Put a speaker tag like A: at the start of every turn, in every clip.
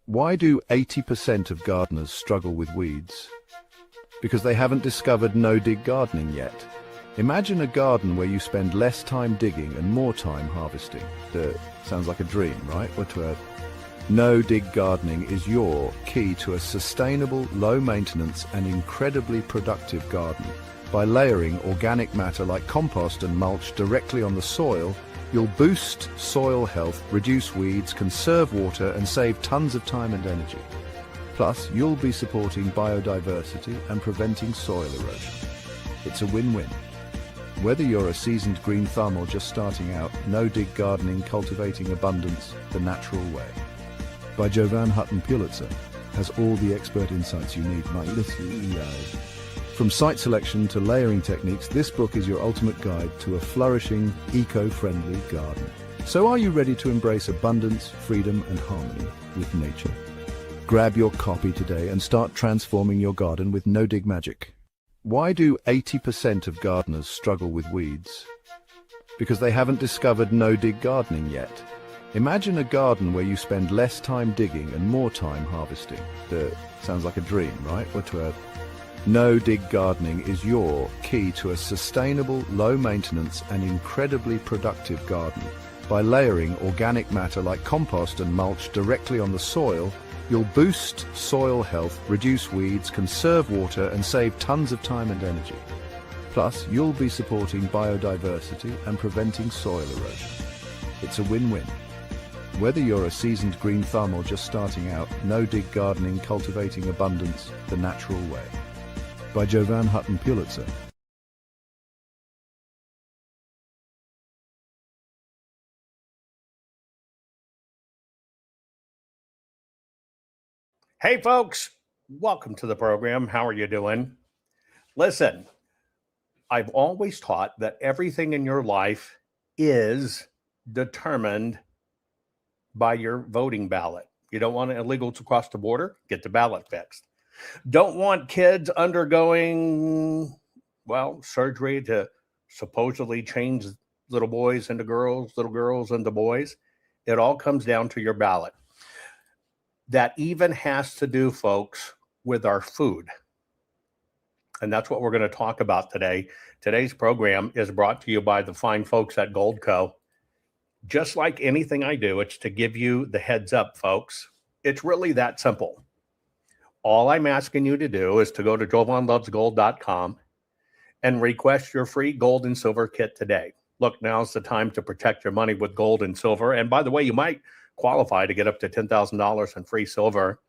A: Why do 80% of gardeners struggle with weeds? Because they haven't discovered no-dig gardening yet. Imagine a garden where you spend less time digging and more time harvesting. Sounds like a dream, right? No-dig gardening is your key to a sustainable, low-maintenance and incredibly productive garden. By layering organic matter like compost and mulch directly on the soil, you'll boost soil health, reduce weeds, conserve water, and save tons of time and energy. Plus, you'll be supporting biodiversity and preventing soil erosion. It's a win-win. Whether you're a seasoned green thumb or just starting out, no-dig gardening, cultivating abundance the natural way. By Jovan Hutton, Pulitzer, has all the expert insights you need, my little EO. From site selection to layering techniques, this book is your ultimate guide to a flourishing, eco-friendly garden. So are you ready to embrace abundance, freedom, and harmony with nature? Grab your copy today and start transforming your garden with no-dig magic. Why do 80% of gardeners struggle with weeds? Because they haven't discovered no-dig gardening yet. Imagine a garden where you spend less time digging and more time harvesting. Sounds like a dream, right? No-dig gardening is your key to a sustainable, low-maintenance and incredibly productive garden. By layering organic matter like compost and mulch directly on the soil, you'll boost soil health, reduce weeds, conserve water, and save tons of time and energy. Plus, you'll be supporting biodiversity and preventing soil erosion. It's a win-win. Whether you're a seasoned green thumb or just starting out, no-dig gardening, cultivating abundance the natural way. By Jovan Hutton, Pulitzer.
B: Hey folks, welcome to the program. How are you doing? Listen, I've always taught that everything in your life is determined by your voting ballot. You don't want illegals across the border? Get the ballot fixed. Don't want kids undergoing, surgery to supposedly change little boys into girls, little girls into boys? It all comes down to your ballot. That even has to do, folks, with our food. And that's what we're going to talk about today. Today's program is brought to you by the fine folks at Goldco. Just like anything I do, it's to give you the heads up, folks. It's really that simple. All I'm asking you to do is to go to jovanlovesgold.com and request your free gold and silver kit today. Look, now's the time to protect your money with gold and silver. And by the way, you might qualify to get up to $10,000 in free silver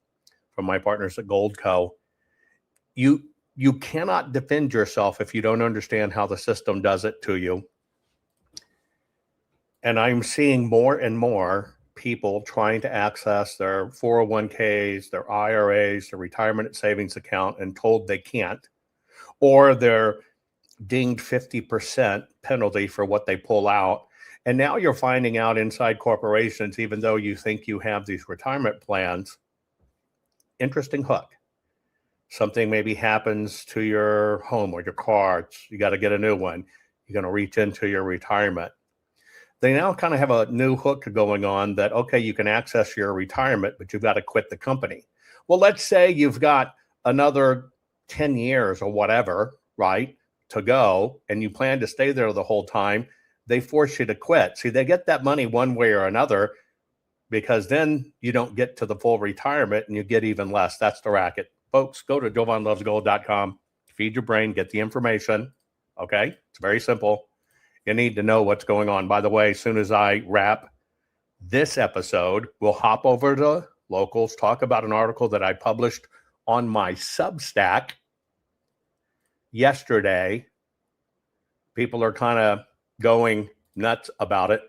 B: from my partners at Goldco. You cannot defend yourself if you don't understand how the system does it to you. And I'm seeing more and more people trying to access their 401ks, their IRAs, their retirement savings account, and told they can't, or they're dinged 50% penalty for what they pull out. And now you're finding out inside corporations, even though you think you have these retirement plans, interesting hook. Something maybe happens to your home or your car. You got to get a new one. You're going to reach into your retirement. They now kind of have a new hook going on that, okay, you can access your retirement, but you've got to quit the company. Well, let's say you've got another 10 years or whatever, right, to go, and you plan to stay there the whole time. They force you to quit. See, they get that money one way or another, because then you don't get to the full retirement and you get even less. That's the racket. Folks, go to jovanlovesgold.com, feed your brain, get the information. Okay? It's very simple. You need to know what's going on. By the way, as soon as I wrap this episode, we'll hop over to Locals, talk about an article that I published on my Substack yesterday. People are kind of going nuts about it.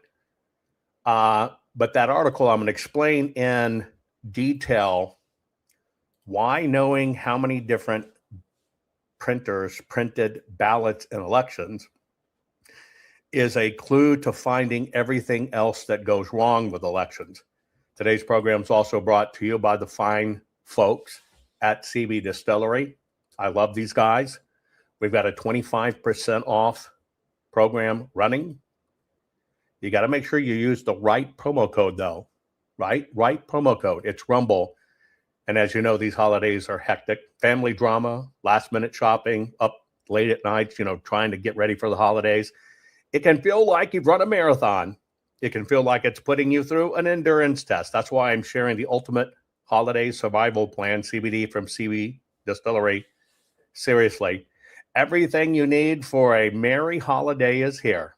B: But that article, I'm going to explain in detail why knowing how many different printers printed ballots in elections is a clue to finding everything else that goes wrong with elections. Today's program is also brought to you by the fine folks at CB Distillery. I love these guys. We've got a 25% off program running. You got to make sure you use the right promo code, though. right? Right promo code. It's Rumble. And as you know, these holidays are hectic. Family drama, last minute shopping, up late at night, trying to get ready for the holidays. It can feel like you've run a marathon. It can feel like it's putting you through an endurance test. That's why I'm sharing the ultimate holiday survival plan, CBD from CB Distillery. Seriously, everything you need for a merry holiday is here.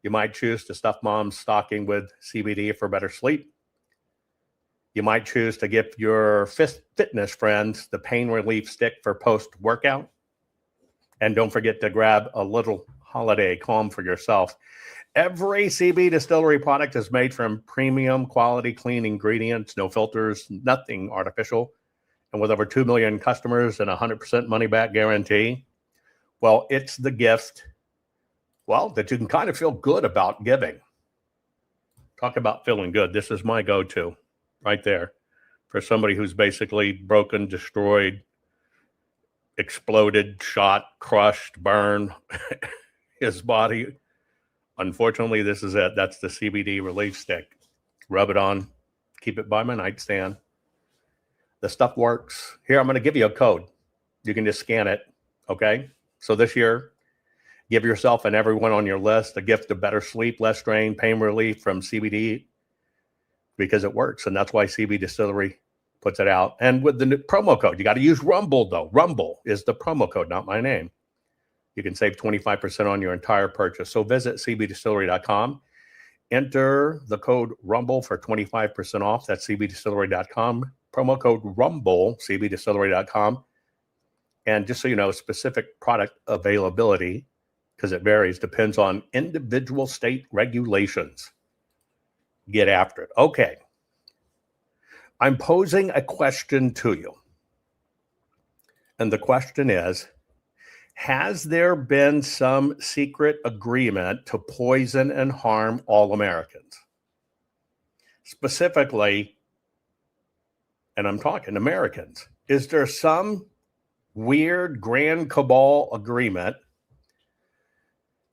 B: You might choose to stuff mom's stocking with CBD for better sleep. You might choose to give your fitness friends the pain relief stick for post-workout. And don't forget to grab a little holiday calm for yourself. Every CB Distillery product is made from premium quality clean ingredients, no filters, nothing artificial. And with over 2 million customers and 100% money back guarantee, well, it's the gift, that you can kind of feel good about giving. Talk about feeling good. This is my go-to right there for somebody who's basically broken, destroyed, exploded, shot, crushed, burned his body. Unfortunately, this is it. That's the CBD relief stick. Rub it on, keep it by my nightstand. The stuff works. Here, I'm going to give you a code. You can just scan it, okay? So this year, give yourself and everyone on your list a gift of better sleep, less strain, pain relief from CBD, because it works. And that's why CB Distillery puts it out. And with the promo code, you got to use Rumble, though. Rumble is the promo code, not my name. You can save 25% on your entire purchase. So visit cbdistillery.com. Enter the code Rumble for 25% off. That's cbdistillery.com. Promo code Rumble, cbdistillery.com. And just so you know, specific product availability, because it varies, depends on individual state regulations. Get after it. Okay. I'm posing a question to you. And the question is, has there been some secret agreement to poison and harm all Americans? Specifically, and I'm talking Americans, is there some weird grand cabal agreement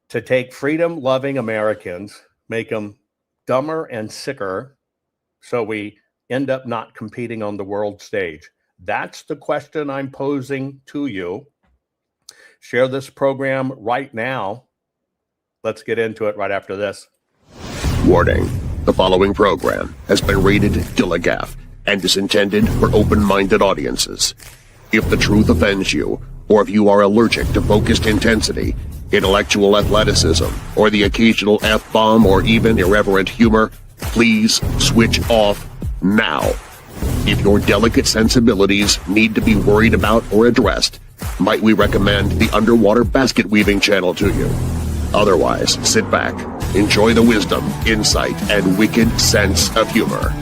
B: to take freedom-loving Americans, make them dumber and sicker, so we end up not competing on the world stage? That's the question I'm posing to you. Share this program right now. Let's get into it right after this.
C: Warning. The following program has been rated Gilligaff and is intended for open-minded audiences. If the truth offends you, or if you are allergic to focused intensity, intellectual athleticism, or the occasional F-bomb or even irreverent humor, please switch off now. If your delicate sensibilities need to be worried about or addressed, might we recommend the Underwater Basket Weaving channel to you? Otherwise, sit back, enjoy the wisdom, insight, and wicked sense of humor.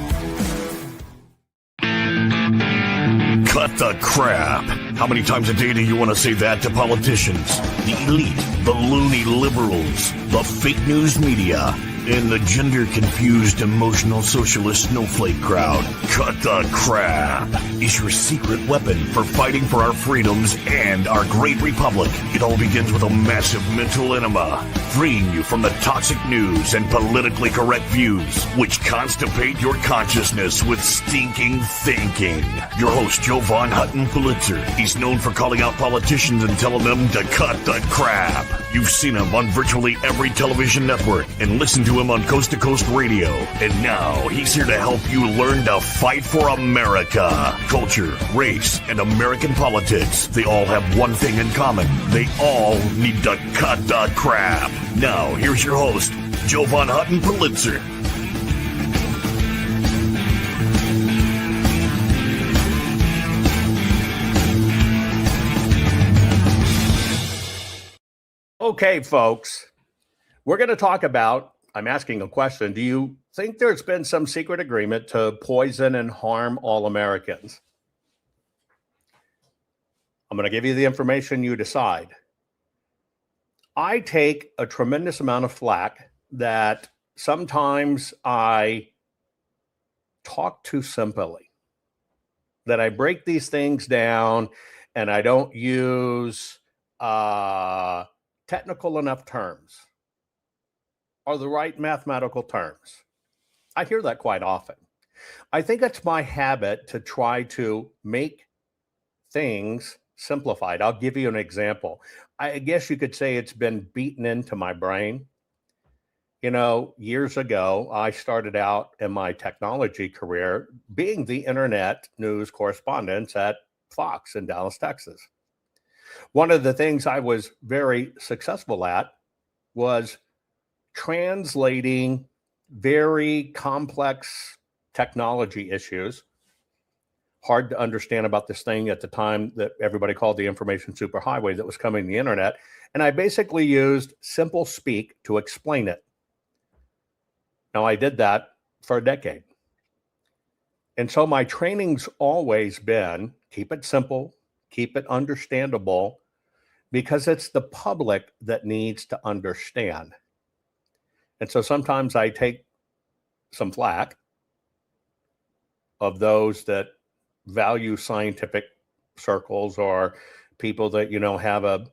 D: Cut the crap. How many times a day do you want to say that to politicians, the elite, the loony liberals, the fake news media, and the gender-confused, emotional socialist snowflake crowd? Cut the crap is your secret weapon for fighting for our freedoms and our great republic. It all begins with a massive mental enema, freeing you from the toxic news and politically correct views, which constipate your consciousness with stinking thinking. Your host, Jovan Hutton Pulitzer. He's known for calling out politicians and telling them to cut the crap. You've seen him on virtually every television network and listened to him on Coast to Coast Radio. And now he's here to help you learn to fight for America. Culture, race, and American politics. They all have one thing in common. They all need to cut the crap. Now, here's your host, Jovan Hutton Pulitzer.
B: Okay, folks, we're going to talk about, I'm asking a question. Do you think there's been some secret agreement to poison and harm all Americans? I'm going to give you the information, you decide. I take a tremendous amount of flack that sometimes I talk too simply, that I break these things down and I don't use technical enough terms or the right mathematical terms. I hear that quite often. I think it's my habit to try to make things simplified. I'll give you an example. I guess you could say it's been beaten into my brain. You know, years ago, I started out in my technology career being the internet news correspondent at Fox in Dallas, Texas. One of the things I was very successful at was translating very complex technology issues, hard to understand about this thing at the time that everybody called the information superhighway that was coming to the internet. And I basically used simple speak to explain it. Now, I did that for a decade. And so my training's always been keep it simple, keep it understandable, because it's the public that needs to understand. And so sometimes I take some flack of those that value scientific circles or people that, have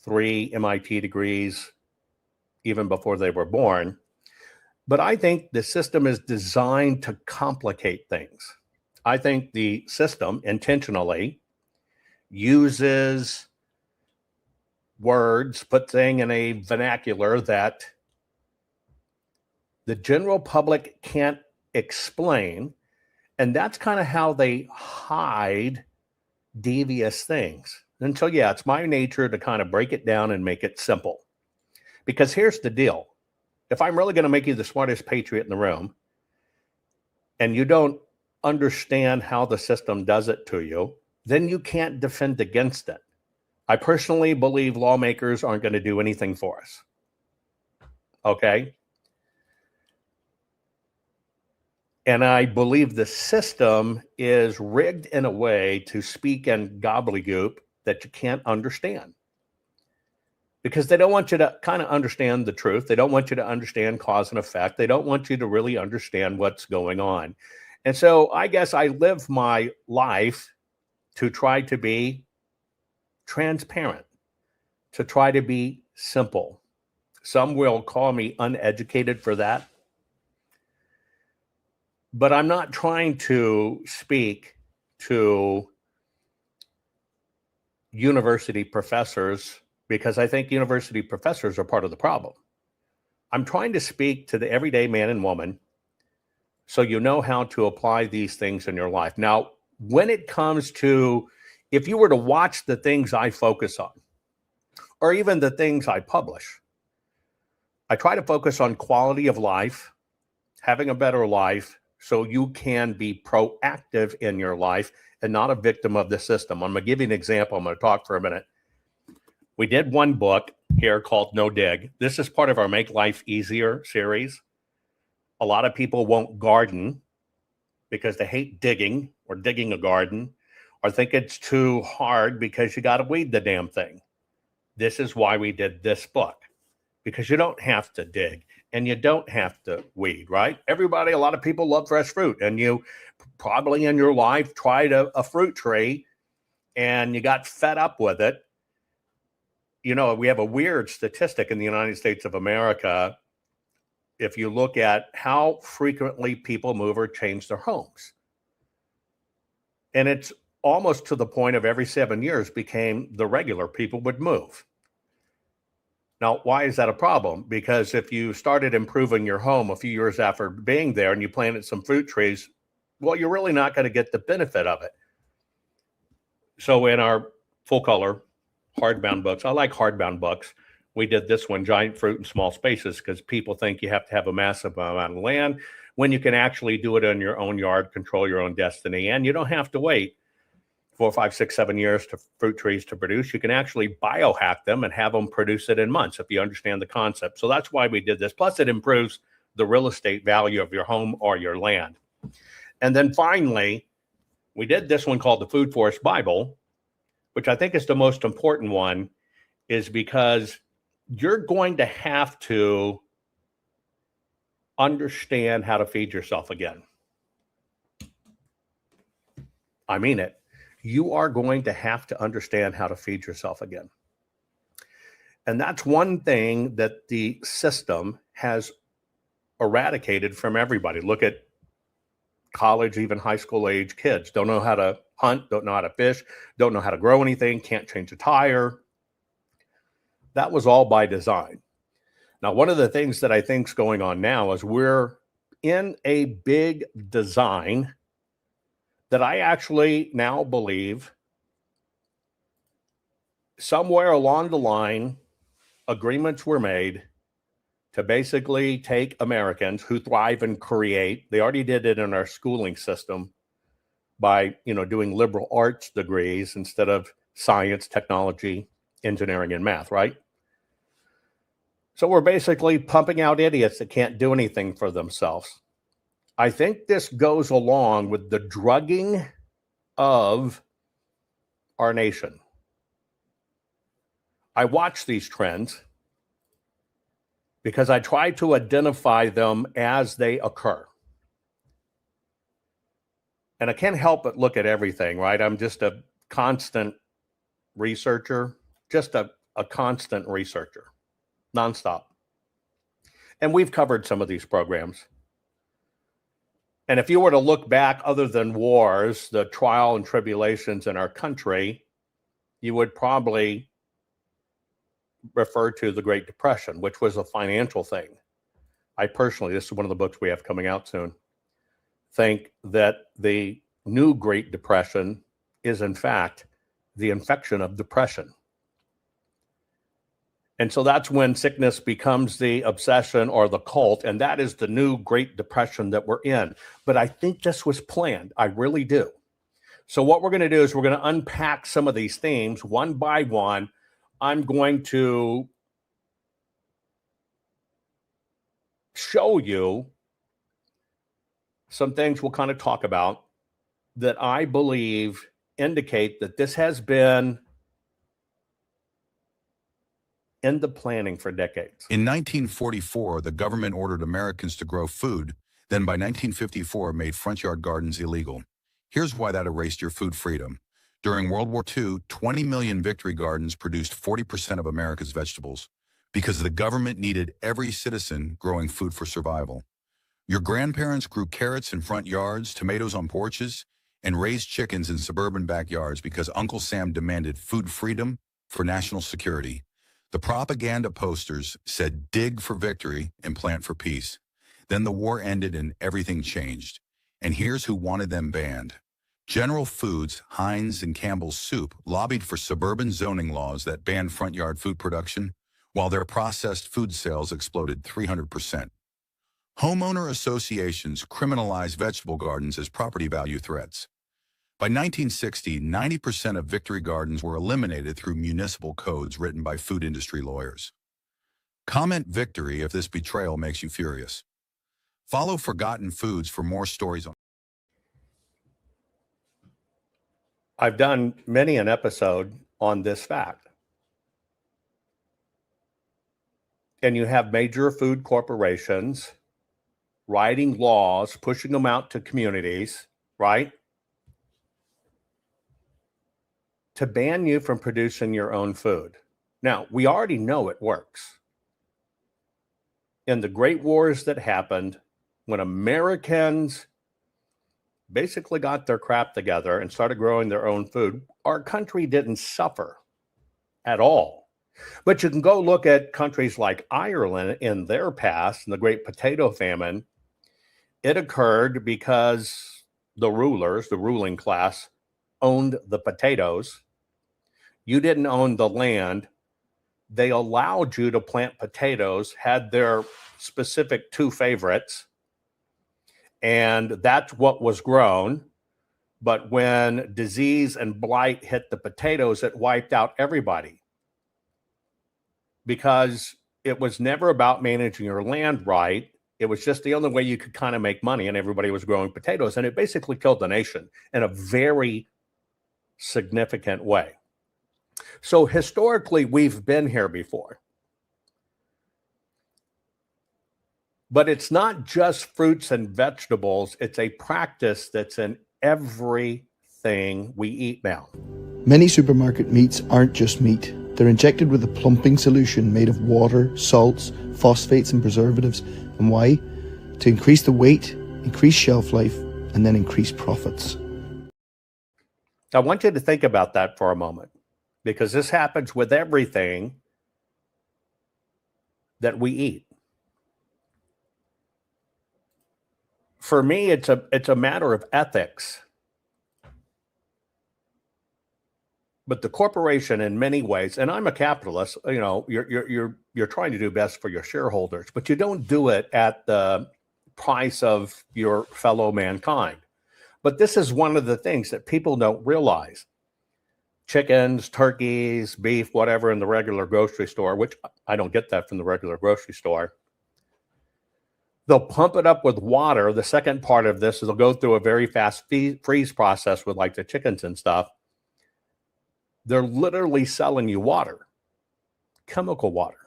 B: 3 MIT degrees even before they were born. But I think the system is designed to complicate things. I think the system intentionally uses words, put things in a vernacular that the general public can't explain. And that's kind of how they hide devious things. And so, yeah, it's my nature to kind of break it down and make it simple. Because here's the deal. If I'm really going to make you the smartest patriot in the room, and you don't understand how the system does it to you, then you can't defend against it. I personally believe lawmakers aren't going to do anything for us. Okay? And I believe the system is rigged in a way to speak in gobbledygook that you can't understand. Because they don't want you to kind of understand the truth. They don't want you to understand cause and effect. They don't want you to really understand what's going on. And so I guess I live my life to try to be transparent, to try to be simple. Some will call me uneducated for that. But I'm not trying to speak to university professors because I think university professors are part of the problem. I'm trying to speak to the everyday man and woman so you know how to apply these things in your life. Now, when it comes to, if you were to watch the things I focus on, or even the things I publish, I try to focus on quality of life, having a better life, so you can be proactive in your life and not a victim of the system. I'm going to give you an example. I'm going to talk for a minute. We did one book here called No Dig. This is part of our Make Life Easier series. A lot of people won't garden because they hate digging or digging a garden, or think it's too hard because you got to weed the damn thing. This is why we did this book, because you don't have to dig and you don't have to weed, right? Everybody, a lot of people love fresh fruit, and you probably in your life tried a fruit tree and you got fed up with it. You know, we have a weird statistic in the United States of America. If you look at how frequently people move or change their homes, and it's almost to the point of every 7 years became the regular people would move. Now, why is that a problem? Because if you started improving your home a few years after being there and you planted some fruit trees, well, you're really not going to get the benefit of it. So in our full color hardbound books, I like hardbound books. We did this one, Giant Fruit in Small Spaces, because people think you have to have a massive amount of land when you can actually do it in your own yard, control your own destiny, and you don't have to wait 4, 5, 6, 7 years to fruit trees to produce. You can actually biohack them and have them produce it in months if you understand the concept. So that's why we did this. Plus, it improves the real estate value of your home or your land. And then finally, we did this one called the Food Forest Bible, which I think is the most important one, is because you're going to have to understand how to feed yourself again. I mean it. You are going to have to understand how to feed yourself again. And that's one thing that the system has eradicated from everybody. Look at college, even high school age kids. Don't know how to hunt, don't know how to fish, don't know how to grow anything, can't change a tire. That was all by design. Now, one of the things that I think is going on now is we're in a big design that I actually now believe somewhere along the line, agreements were made to basically take Americans who thrive and create. They already did it in our schooling system by, doing liberal arts degrees instead of science, technology, engineering, and math, right? So we're basically pumping out idiots that can't do anything for themselves. I think this goes along with the drugging of our nation. I watch these trends because I try to identify them as they occur. And I can't help but look at everything, right? I'm just a constant researcher, just a constant researcher, nonstop. And we've covered some of these programs. And if you were to look back, other than wars, the trial and tribulations in our country, you would probably refer to the Great Depression, which was a financial thing. I personally, this is one of the books we have coming out soon, think that the new Great Depression is in fact the infection of depression. And so that's when sickness becomes the obsession or the cult, and that is the new Great Depression that we're in. But I think this was planned. I really do. So what we're going to do is we're going to unpack some of these themes one by one. I'm going to show you some things we'll kind of talk about that I believe indicate that this has been in the planning for decades.
E: In 1944, the government ordered Americans to grow food, then by 1954 made front yard gardens illegal. Here's why that erased your food freedom. During World War II, 20 million victory gardens produced 40% of America's vegetables because the government needed every citizen growing food for survival. Your grandparents grew carrots in front yards, tomatoes on porches, and raised chickens in suburban backyards because Uncle Sam demanded food freedom for national security. The propaganda posters said dig for victory and plant for peace. Then the war ended and everything changed. And here's who wanted them banned. General Foods, Heinz, and Campbell's Soup lobbied for suburban zoning laws that banned front yard food production, while their processed food sales exploded 300%. Homeowner associations criminalized vegetable gardens as property value threats. By 1960, 90% of victory gardens were eliminated through municipal codes written by food industry lawyers. Comment victory if this betrayal makes you furious. Follow Forgotten Foods for more stories on.
B: I've done many an episode on this fact. And you have major food corporations writing laws, pushing them out to communities, right? To ban you from producing your own food. Now, we already know it works. In the great wars that happened, when Americans basically got their crap together and started growing their own food, our country didn't suffer at all. But you can go look at countries like Ireland in their past, in the Great Potato Famine. It occurred because the rulers, the ruling class, owned the potatoes. You didn't own the land. They allowed you to plant potatoes, had their specific two favorites, and that's what was grown. But when disease and blight hit the potatoes, it wiped out everybody because it was never about managing your land right. It was just the only way you could kind of make money, and everybody was growing potatoes, and it basically killed the nation in a very significant way. So historically, we've been here before. But it's not just fruits and vegetables. It's a practice that's in everything we eat now.
F: Many supermarket meats aren't just meat. They're injected with a plumping solution made of water, salts, phosphates, and preservatives. And why? to increase the weight, increase shelf life, and then increase profits.
B: I want you to think about that for a moment, because this happens with everything that we eat. For me, it's a matter of ethics. But the corporation, in many ways, and I'm a capitalist, you know, you're trying to do best for your shareholders, but you don't do it at the price of your fellow mankind. But this is one of the things that people don't realize. Chickens, turkeys, beef, whatever in the regular grocery store, which I don't get that from the regular grocery store. They'll pump it up with water. The second part of this is they'll go through a very fast freeze process with like the chickens and stuff. They're literally selling you water, chemical water.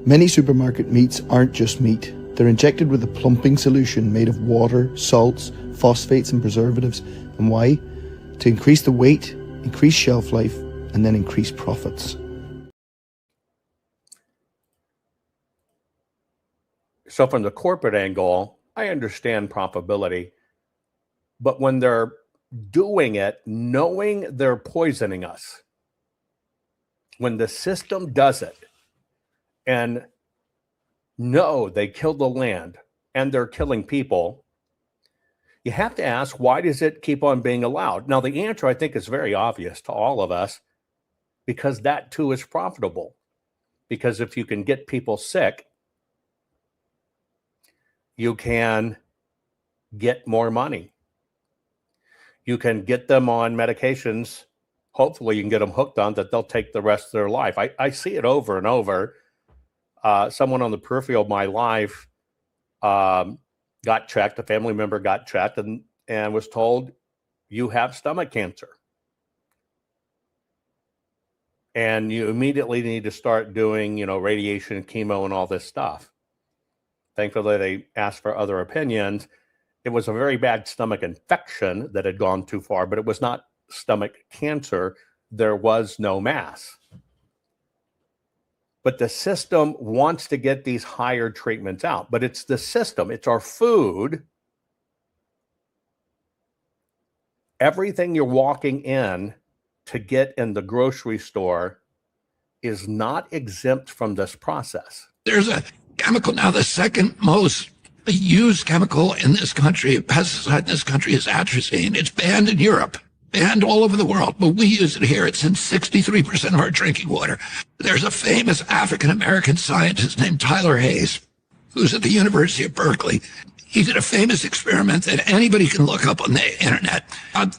F: Many supermarket meats aren't just meat. They're injected with a plumping solution made of water, salts, phosphates, and preservatives. And why? To increase the weight, increase shelf life, and then increase profits.
B: So from the corporate angle, I understand profitability, but when they're doing it, knowing they're poisoning us, when the system does it and know they killed the land and they're killing people, you have to ask, why does it keep on being allowed? Now, the answer, I think, is very obvious to all of us, because that too is profitable. Because if you can get people sick, you can get more money. You can get them on medications. Hopefully you can get them hooked on that they'll take the rest of their life. I see it over and over. Someone on the periphery of my life got checked, a family member got checked and was told, you have stomach cancer. And you immediately need to start doing, you know, radiation, chemo, and all this stuff. Thankfully, they asked for other opinions. It was a very bad stomach infection that had gone too far, but it was not stomach cancer. There was no mass. But the system wants to get these higher treatments out. But it's the system. It's our food. Everything you're walking in to get in the grocery store is not exempt from this process.
G: There's a chemical now, the second most used chemical in this country, pesticide in this country, is atrazine. It's banned in Europe, banned all over the world, but we use it here. It's in 63% of our drinking water. There's a famous African-American scientist named Tyler Hayes, who's at the University of Berkeley. He did a famous experiment that anybody can look up on the internet.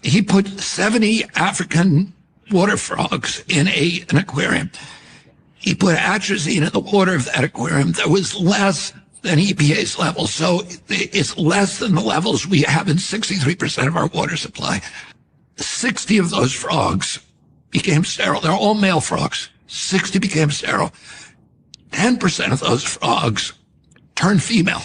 G: He put 70 African water frogs in an aquarium. He put atrazine in the water of that aquarium that was less than EPA's level. So it's less than the levels we have in 63% of our water supply. 60 of those frogs became sterile. They're all male frogs. 60 became sterile. 10% of those frogs turned female,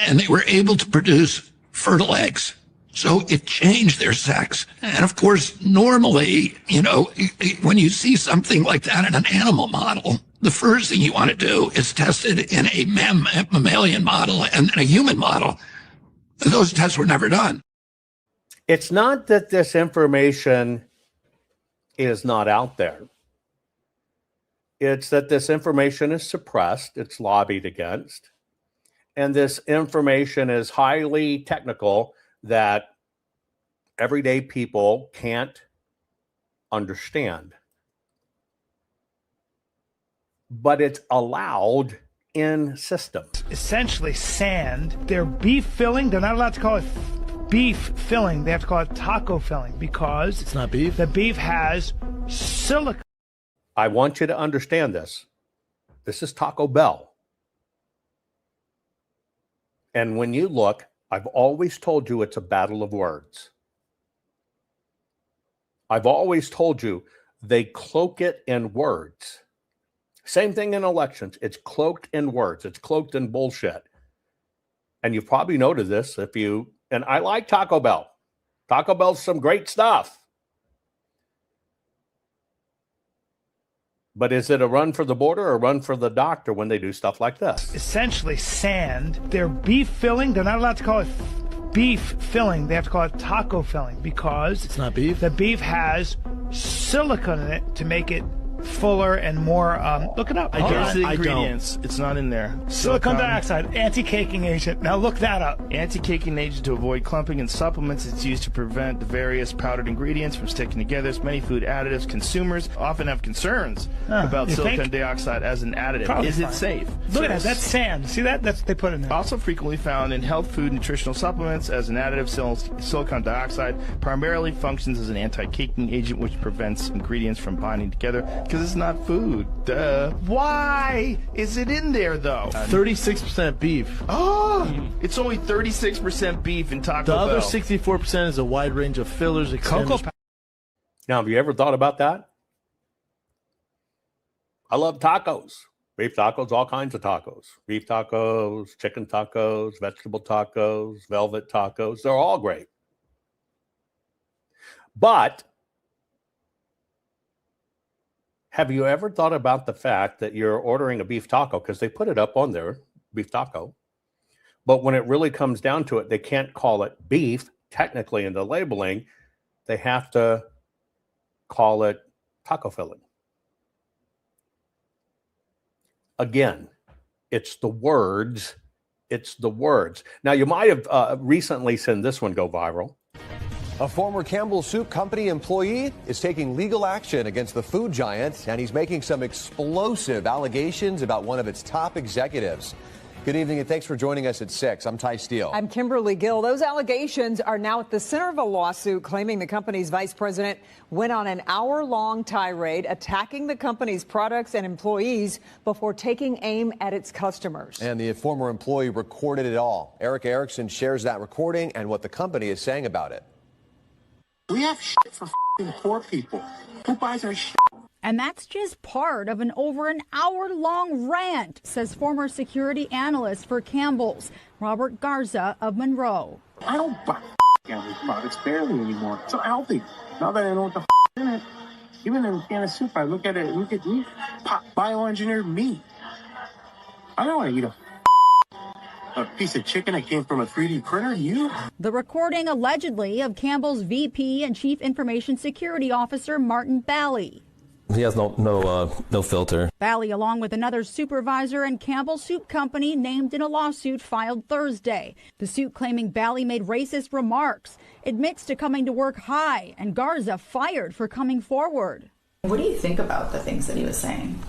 G: and they were able to produce fertile eggs. So it changed their sex. And of course, normally, you know, when you see something like that in an animal model, the first thing you want to do is test it in a mammalian model and then a human model. Those tests were never done.
B: It's not that this information is not out there. It's that this information is suppressed, it's lobbied against, and this information is highly technical that everyday people can't understand. But it's allowed in systems.
H: Essentially sand. Their beef filling, they're not allowed to call it beef filling. They have to call it taco filling because
I: it's not beef.
H: The beef has silica.
B: I want you to understand this. This is Taco Bell. And when you look, I've always told you it's a battle of words. I've always told you they cloak it in words. Same thing in elections. It's cloaked in words. It's cloaked in bullshit. And you've probably noted this if you, and I like Taco Bell. Taco Bell's some great stuff. But is it a run for the border or a run for the doctor when they do stuff like this?
H: Essentially sand. Their beef filling, they're not allowed to call it beef filling. They have to call it taco filling because
I: it's not beef.
H: The beef has silicone in it to make it fuller and more. Look it up.
I: I guess the ingredients. It's not in there.
H: Silicon dioxide, anti-caking agent. Now look that up.
I: Anti-caking agent to avoid clumping in supplements. It's used to prevent the various powdered ingredients from sticking together. Many food additives. Consumers often have concerns about silicon dioxide as an additive.
H: Probably
I: Is it
H: fine.
I: safe?
H: Look at that. That's sand. See that? That's what they put in there.
I: Also frequently found in health food nutritional supplements as an additive, silicon dioxide primarily functions as an anti-caking agent which prevents ingredients from binding together because it's not food. Duh. Why is it in there though?
J: 36% beef.
I: Oh, it's only 36% beef in Taco Bell.
J: The other 64% is a wide range of fillers, extenders.
B: Now, have you ever thought about that? I love tacos. Beef tacos, all kinds of tacos. Beef tacos, chicken tacos, vegetable tacos, velvet tacos. They're all great. But have you ever thought about the fact that you're ordering a beef taco, because they put it up on there, beef taco, but when it really comes down to it, they can't call it beef, technically in the labeling. They have to call it taco filling. Again, it's the words. It's the words. Now, you might have recently seen this one go viral.
K: A former Campbell Soup Company employee is taking legal action against the food giant, and he's making some explosive allegations about one of its top executives. Good evening, and thanks for joining us at 6. I'm Ty Steele.
L: I'm Kimberly Gill. Those allegations are now at the center of a lawsuit claiming the company's vice president went on an hour-long tirade attacking the company's products and employees before taking aim at its customers.
K: And the former employee recorded it all. Eric Erickson shares that recording and what the company is saying about it.
M: We have shit for poor people. Who buys our shit?
N: And that's just part of an over an hour-long rant, says former security analyst for Campbell's, Robert Garza of Monroe.
M: I don't buy Campbell's products barely anymore. It's so healthy. Now that I know what the in it, even in a can of soup, I look at it, look at me, bioengineered meat. I don't want to eat a piece of chicken that came from a 3D printer. You?
N: The recording allegedly of Campbell's VP and Chief Information Security Officer Martin Bally.
O: He has no filter.
N: Bally, along with another supervisor and Campbell Soup Company, named in a lawsuit filed Thursday. The suit claiming Bally made racist remarks, admits to coming to work high, and Garza fired for coming forward.
P: What do you think about the things that he was saying?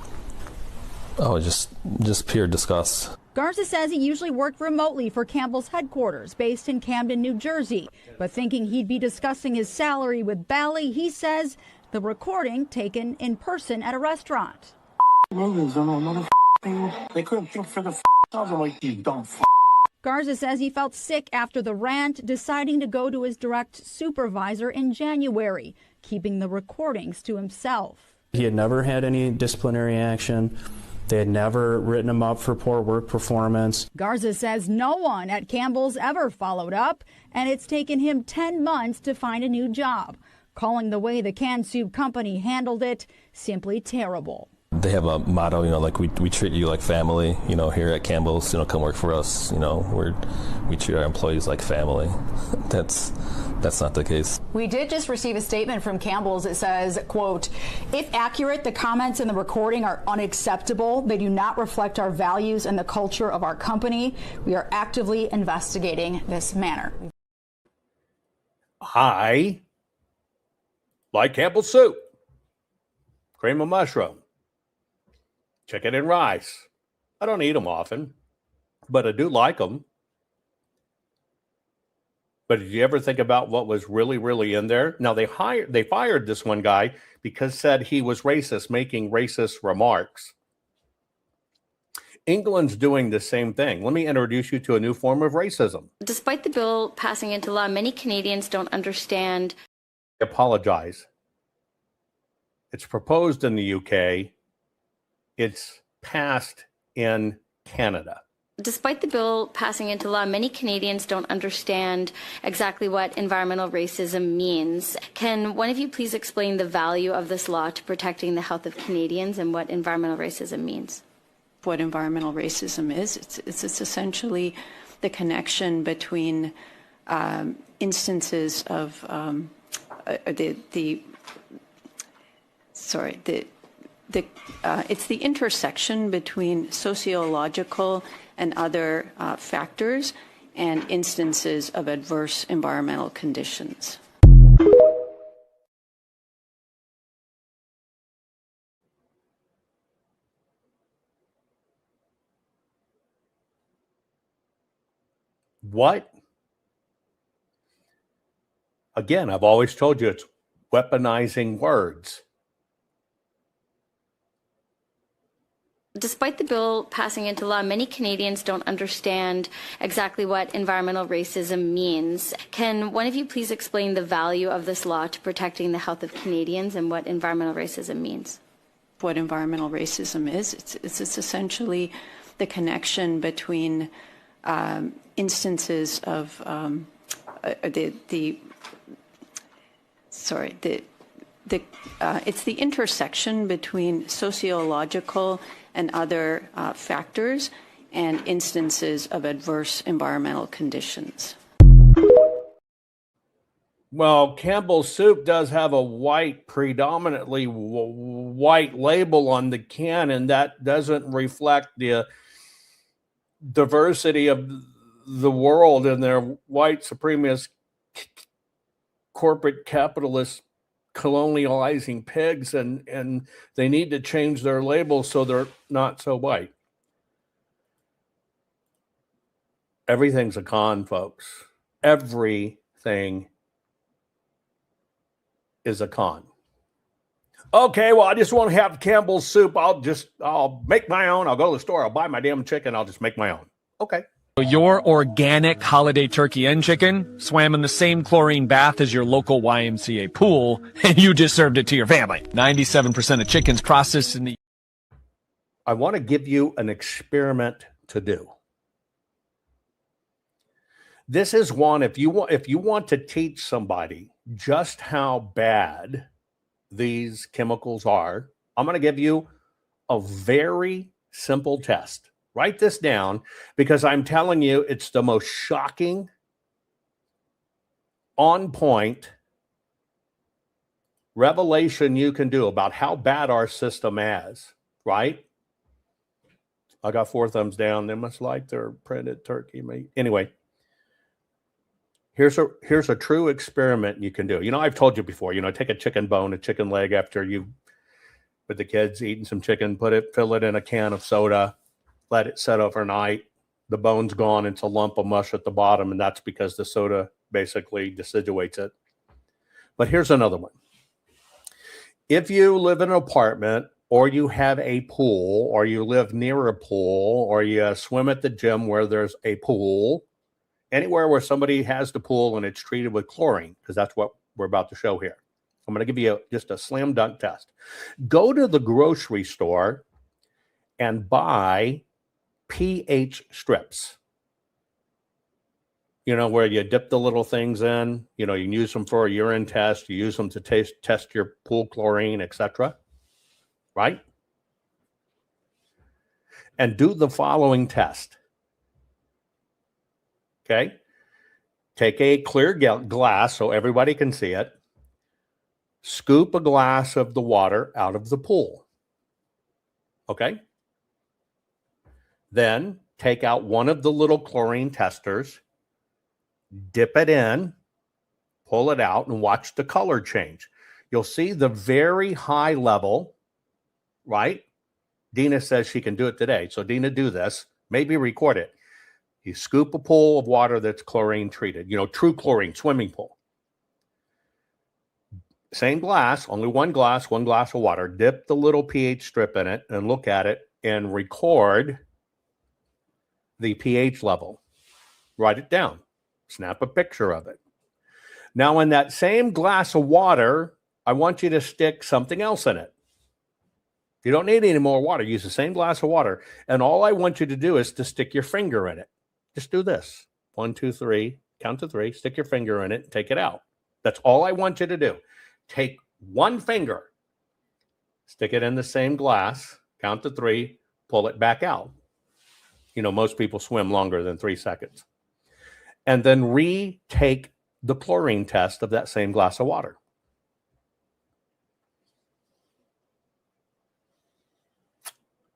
O: Oh, just pure disgust.
N: Garza says he usually worked remotely for Campbell's headquarters based in Camden, New Jersey. But thinking he'd be discussing his salary with Bally, he says the recording taken in person at a restaurant.
M: They couldn't think for themselves. I'm like, you dumb f.
N: Garza says he felt sick after the rant, deciding to go to his direct supervisor in January, keeping the recordings to himself.
Q: He had never had any disciplinary action. They had never written him up for poor work performance.
N: Garza says no one at Campbell's ever followed up, and it's taken him 10 months to find a new job, calling the way the canned soup company handled it simply terrible.
O: They have a motto, like we treat you like family, here at Campbell's, come work for us, we treat our employees like family. That's not the case.
P: We did just receive a statement from Campbell's. It says, quote, if accurate, the comments in the recording are unacceptable. They do not reflect our values and the culture of our company. We are actively investigating this matter.
B: I like Campbell soup, cream of mushroom, chicken and rice. I don't eat them often, but I do like them. But did you ever think about what was really, really in there? Now, they fired this one guy because said he was racist, making racist remarks. England's doing the same thing. Let me introduce you to a new form of racism.
R: Despite the bill passing into law, many Canadians don't understand.
B: Apologize. It's proposed in the UK. It's passed in Canada.
R: Despite the bill passing into law, many Canadians don't understand exactly what environmental racism means. Can one of you please explain the value of this law to protecting the health of Canadians and what environmental racism means?
S: What environmental racism is, it's essentially the connection between instances of it's the intersection between sociological and other factors and instances of adverse environmental conditions.
B: What? Again, I've always told you it's weaponizing words.
R: Despite the bill passing into law, many Canadians don't understand exactly what environmental racism means. Can one of you please explain the value of this law to protecting the health of Canadians and what environmental racism means?
S: What environmental racism is, it's essentially the connection between instances of it's the intersection between sociological and other factors and instances of adverse environmental conditions.
B: Well, Campbell's soup does have a white, predominantly white label on the can, and that doesn't reflect the diversity of the world and their white supremacist corporate capitalist colonializing pigs, and they need to change their labels so they're not so white. Everything's a con, folks. Everything is a con. Okay, well, I just want to have Campbell's soup. I'll make my own. I'll go to the store. I'll buy my damn chicken. I'll just make my own. Okay.
T: Your organic holiday turkey and chicken swam in the same chlorine bath as your local YMCA pool, and you just served it to your family. 97% of chickens processed in the...
B: I want to give you an experiment to do. This is one, if you want to teach somebody just how bad these chemicals are, I'm going to give you a very simple test. Write this down, because I'm telling you, it's the most shocking, on point revelation you can do about how bad our system is, right? I got 4 thumbs down. They must like their printed turkey meat. Anyway, here's a true experiment you can do. You know, I've told you before, take a chicken bone, a chicken leg after you, with the kids eating some chicken, fill it in a can of soda, let it set overnight. The bone's gone. It's a lump of mush at the bottom, and that's because the soda basically deciduates it. But here's another one. If you live in an apartment, or you have a pool, or you live near a pool, or you swim at the gym where there's a pool, anywhere where somebody has the pool and it's treated with chlorine, because that's what we're about to show here. I'm going to give you just a slam dunk test. Go to the grocery store and buy pH strips. Where you dip the little things in. You can use them for a urine test. You use them to test your pool chlorine, etc. Right? And do the following test. Okay? Take a clear glass so everybody can see it. Scoop a glass of the water out of the pool. Okay? Then take out one of the little chlorine testers, dip it in, pull it out, and watch the color change. You'll see the very high level, right? Dina says she can do it today. So Dina, do this. Maybe record it. You scoop a pool of water that's chlorine treated, true chlorine, swimming pool. Same glass, only one glass of water. Dip the little pH strip in it and look at it and record the pH level. Write it down. Snap a picture of it. Now, in that same glass of water, I want you to stick something else in it. You don't need any more water. Use the same glass of water. And all I want you to do is to stick your finger in it. Just do this. 1, 2, 3. Count to 3. Stick your finger in it and take it out. That's all I want you to do. Take one finger, stick it in the same glass, count to 3, pull it back out. You know, most people swim longer than 3 seconds. And then retake the chlorine test of that same glass of water.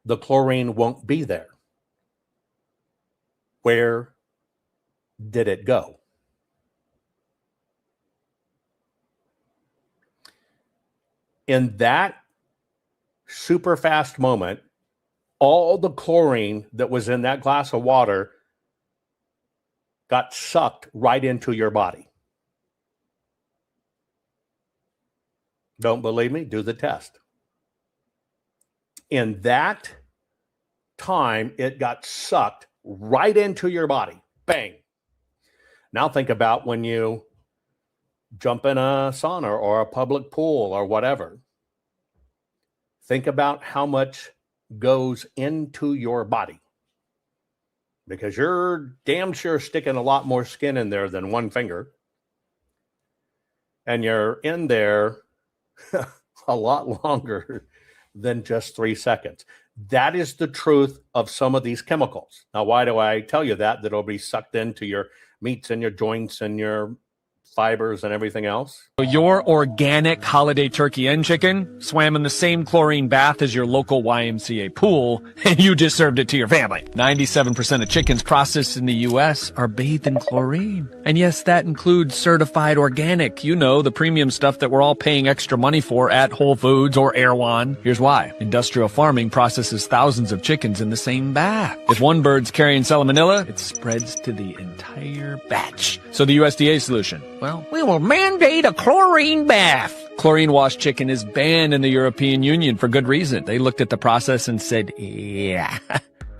B: The chlorine won't be there. Where did it go? In that super fast moment, all the chlorine that was in that glass of water got sucked right into your body. Don't believe me? Do the test. In that time, it got sucked right into your body. Bang. Now think about when you jump in a sauna or a public pool or whatever. Think about how much goes into your body, because you're damn sure sticking a lot more skin in there than one finger. And you're in there a lot longer than just 3 seconds. That is the truth of some of these chemicals. Now, why do I tell you that? That it'll be sucked into your meats and your joints and your fibers and everything else.
T: Your organic holiday turkey and chicken swam in the same chlorine bath as your local YMCA pool, and you just served it to your family. 97% of chickens processed in the U.S. are bathed in chlorine. And yes, that includes certified organic, you know, the premium stuff that we're all paying extra money for at Whole Foods or Erewhon. Here's why. Industrial farming processes thousands of chickens in the same bath. If one bird's carrying salmonella, it spreads to the entire batch. So the USDA solution, well, we will mandate a chlorine bath. Chlorine-washed chicken is banned in the European Union for good reason. They looked at the process and said, yeah,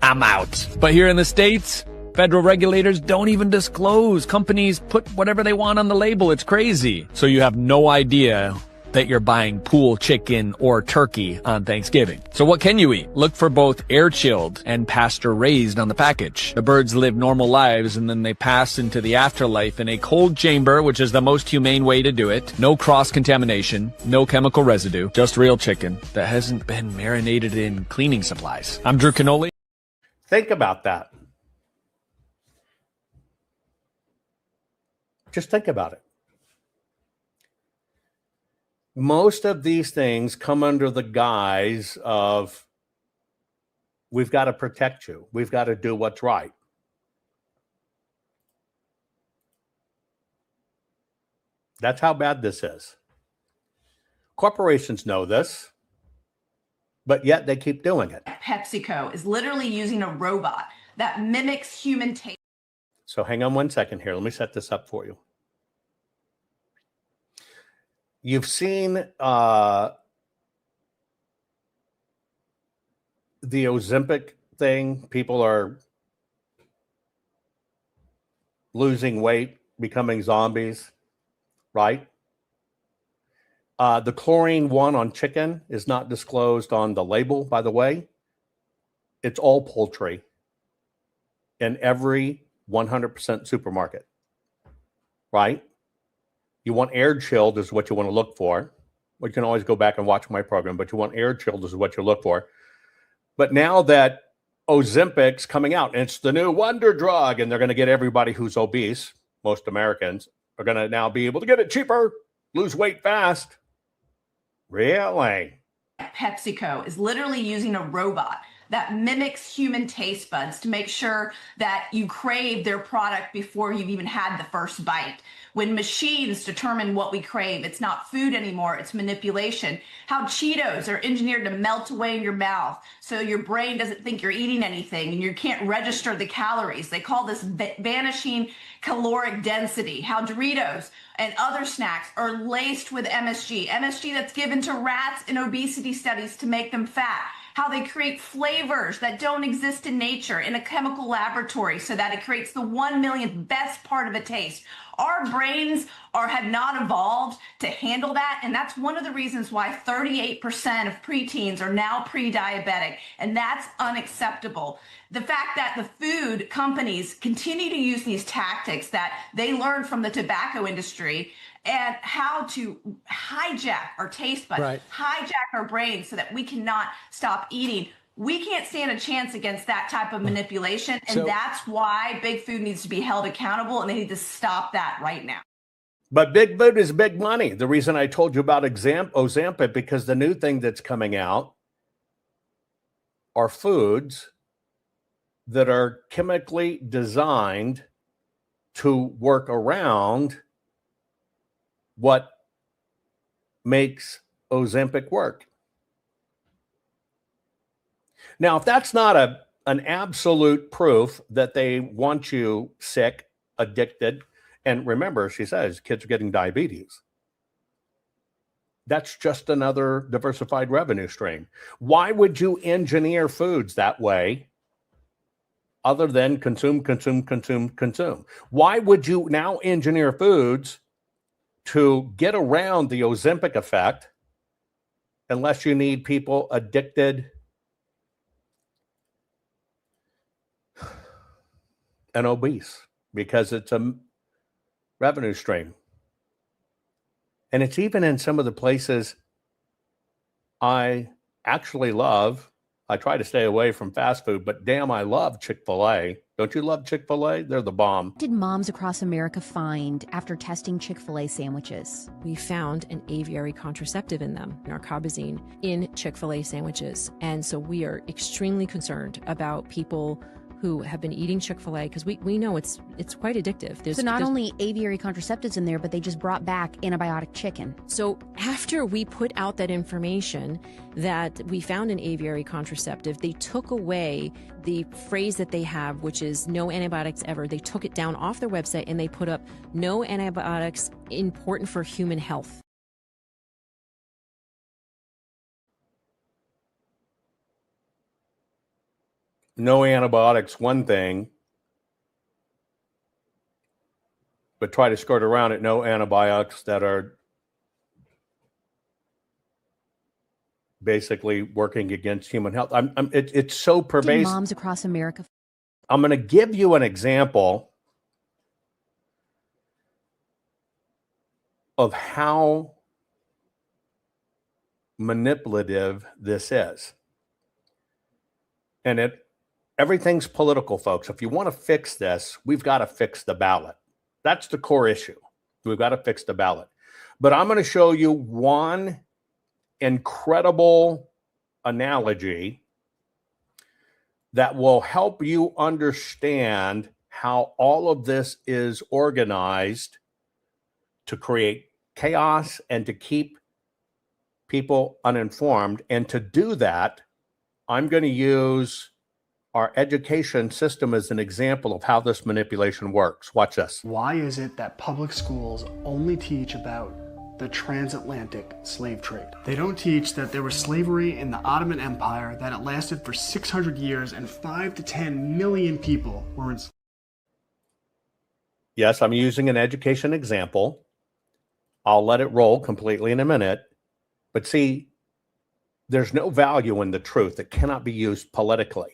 T: I'm out. But here in the States, federal regulators don't even disclose. Companies put whatever they want on the label. It's crazy. So you have no idea that you're buying pool chicken or turkey on Thanksgiving. So what can you eat? Look for both air-chilled and pasture-raised on the package. The birds live normal lives and then they pass into the afterlife in a cold chamber, which is the most humane way to do it. No cross-contamination, no chemical residue, just real chicken that hasn't been marinated in cleaning supplies. I'm Drew Canoli.
B: Think about that. Just think about it. Most of these things come under the guise of, we've got to protect you. We've got to do what's right. That's how bad this is. Corporations know this, but yet they keep doing it.
U: PepsiCo is literally using a robot that mimics human taste.
B: So hang on 1 second here. Let me set this up for you. You've seen the Ozempic thing. People are losing weight, becoming zombies, right? The chlorine one on chicken is not disclosed on the label, by the way. It's all poultry in every 100% supermarket, right? You want air chilled is what you want to look for. Well, you can always go back and watch my program, but you want air chilled is what you look for. But now that Ozempic's coming out, and it's the new wonder drug, and they're going to get everybody who's obese, most Americans, are going to now be able to get it cheaper, lose weight fast. Really?
U: PepsiCo is literally using a robot that mimics human taste buds to make sure that you crave their product before you've even had the first bite. When machines determine what we crave, it's not food anymore, it's manipulation. How Cheetos are engineered to melt away in your mouth so your brain doesn't think you're eating anything and you can't register the calories. They call this vanishing caloric density. How Doritos and other snacks are laced with MSG that's given to rats in obesity studies to make them fat. How they create flavors that don't exist in nature in a chemical laboratory so that it creates the 1 millionth best part of a taste. Our brains have not evolved to handle that, and that's one of the reasons why 38% of preteens are now pre-diabetic, and that's unacceptable. The fact that the food companies continue to use these tactics that they learned from the tobacco industry and how to hijack our taste buds, hijack our brains so that we cannot stop eating. We can't stand a chance against that type of manipulation, and that's why big food needs to be held accountable, and they need to stop that right now.
B: But big food is big money. The reason I told you about Ozempic, because the new thing that's coming out are foods that are chemically designed to work around what makes Ozempic work. Now, if that's not an absolute proof that they want you sick, addicted, and remember, she says kids are getting diabetes. That's just another diversified revenue stream. Why would you engineer foods that way other than consume, consume, consume, consume? Why would you now engineer foods to get around the Ozempic effect unless you need people addicted and obese? Because it's a revenue stream. And it's even in some of the places I actually love. I try to stay away from fast food, but damn, I love Chick-fil-A. Don't you love Chick-fil-A? They're the bomb.
A: What did moms across America find after testing Chick-fil-A sandwiches?
V: We found an aviary contraceptive in them, narcobazine, in Chick-fil-A sandwiches. And so we are extremely concerned about people who have been eating Chick-fil-A because we know it's quite addictive.
A: So not only aviary contraceptives in there, but they just brought back antibiotic chicken.
V: So after we put out that information that we found an aviary contraceptive, they took away the phrase that they have, which is no antibiotics ever. They took it down off their website and they put up no antibiotics important for human health.
B: No antibiotics, one thing, but try to skirt around it. No antibiotics that are basically working against human health. It's so pervasive.
A: Moms across America.
B: I'm going to give you an example of how manipulative this is. And everything's political, folks. If you want to fix this, we've got to fix the ballot. That's the core issue. We've got to fix the ballot. But I'm going to show you one incredible analogy that will help you understand how all of this is organized to create chaos and to keep people uninformed. And to do that, I'm going to use our education system as an example of how this manipulation works. Watch this.
W: Why is it that public schools only teach about the transatlantic slave trade? They don't teach that there was slavery in the Ottoman Empire, that it lasted for 600 years and 5 to 10 million people were enslaved.
B: Yes, I'm using an education example. I'll let it roll completely in a minute. But see, there's no value in the truth. It cannot be used politically.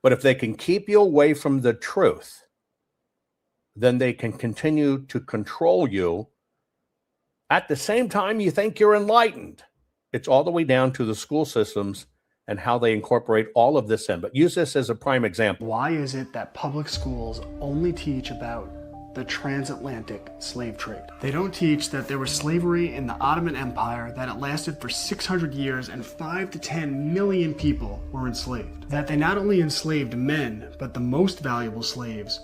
B: But if they can keep you away from the truth, then they can continue to control you. At the same time, you think you're enlightened. It's all the way down to the school systems and how they incorporate all of this in. But use this as a prime example.
W: Why is it that public schools only teach about the transatlantic slave trade? They don't teach that there was slavery in the Ottoman Empire, that it lasted for 600 years and 5 to 10 million people were enslaved. That they not only enslaved men, but the most valuable slaves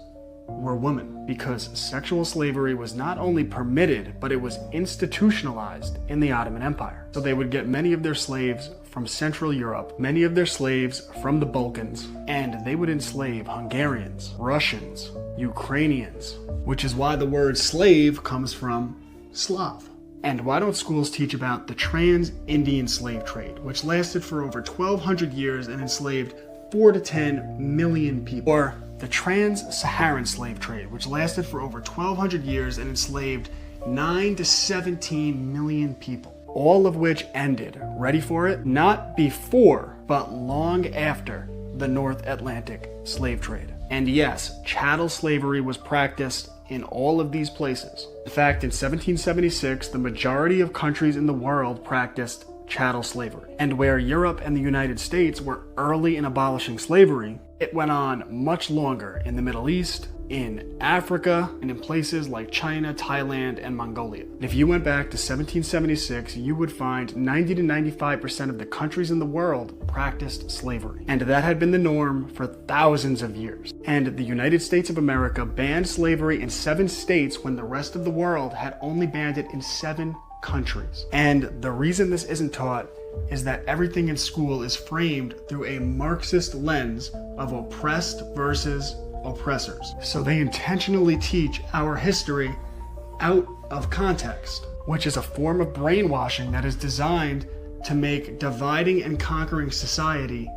W: were women, because sexual slavery was not only permitted, but it was institutionalized in the Ottoman Empire. So they would get many of their slaves from Central Europe, many of their slaves from the Balkans, and they would enslave Hungarians, Russians, Ukrainians, which is why the word slave comes from Slav. And why don't schools teach about the trans-Indian slave trade, which lasted for over 1,200 years and enslaved 4 to 10 million people? Or the trans-Saharan slave trade, which lasted for over 1,200 years and enslaved 9 to 17 million people, all of which ended, ready for it, not before, but long after the North Atlantic slave trade. And yes, chattel slavery was practiced in all of these places. In fact, in 1776, the majority of countries in the world practiced chattel slavery. And where Europe and the United States were early in abolishing slavery, it went on much longer in the Middle East, in Africa, and in places like China, Thailand, and Mongolia. And if you went back to 1776, you would find 90 to 95% of the countries in the world practiced slavery. And that had been the norm for thousands of years. And the United States of America banned slavery in 7 states when the rest of the world had only banned it in 7 countries. And the reason this isn't taught is that everything in school is framed through a Marxist lens of oppressed versus oppressors. So they intentionally teach our history out of context, which is a form of brainwashing that is designed to make dividing and conquering society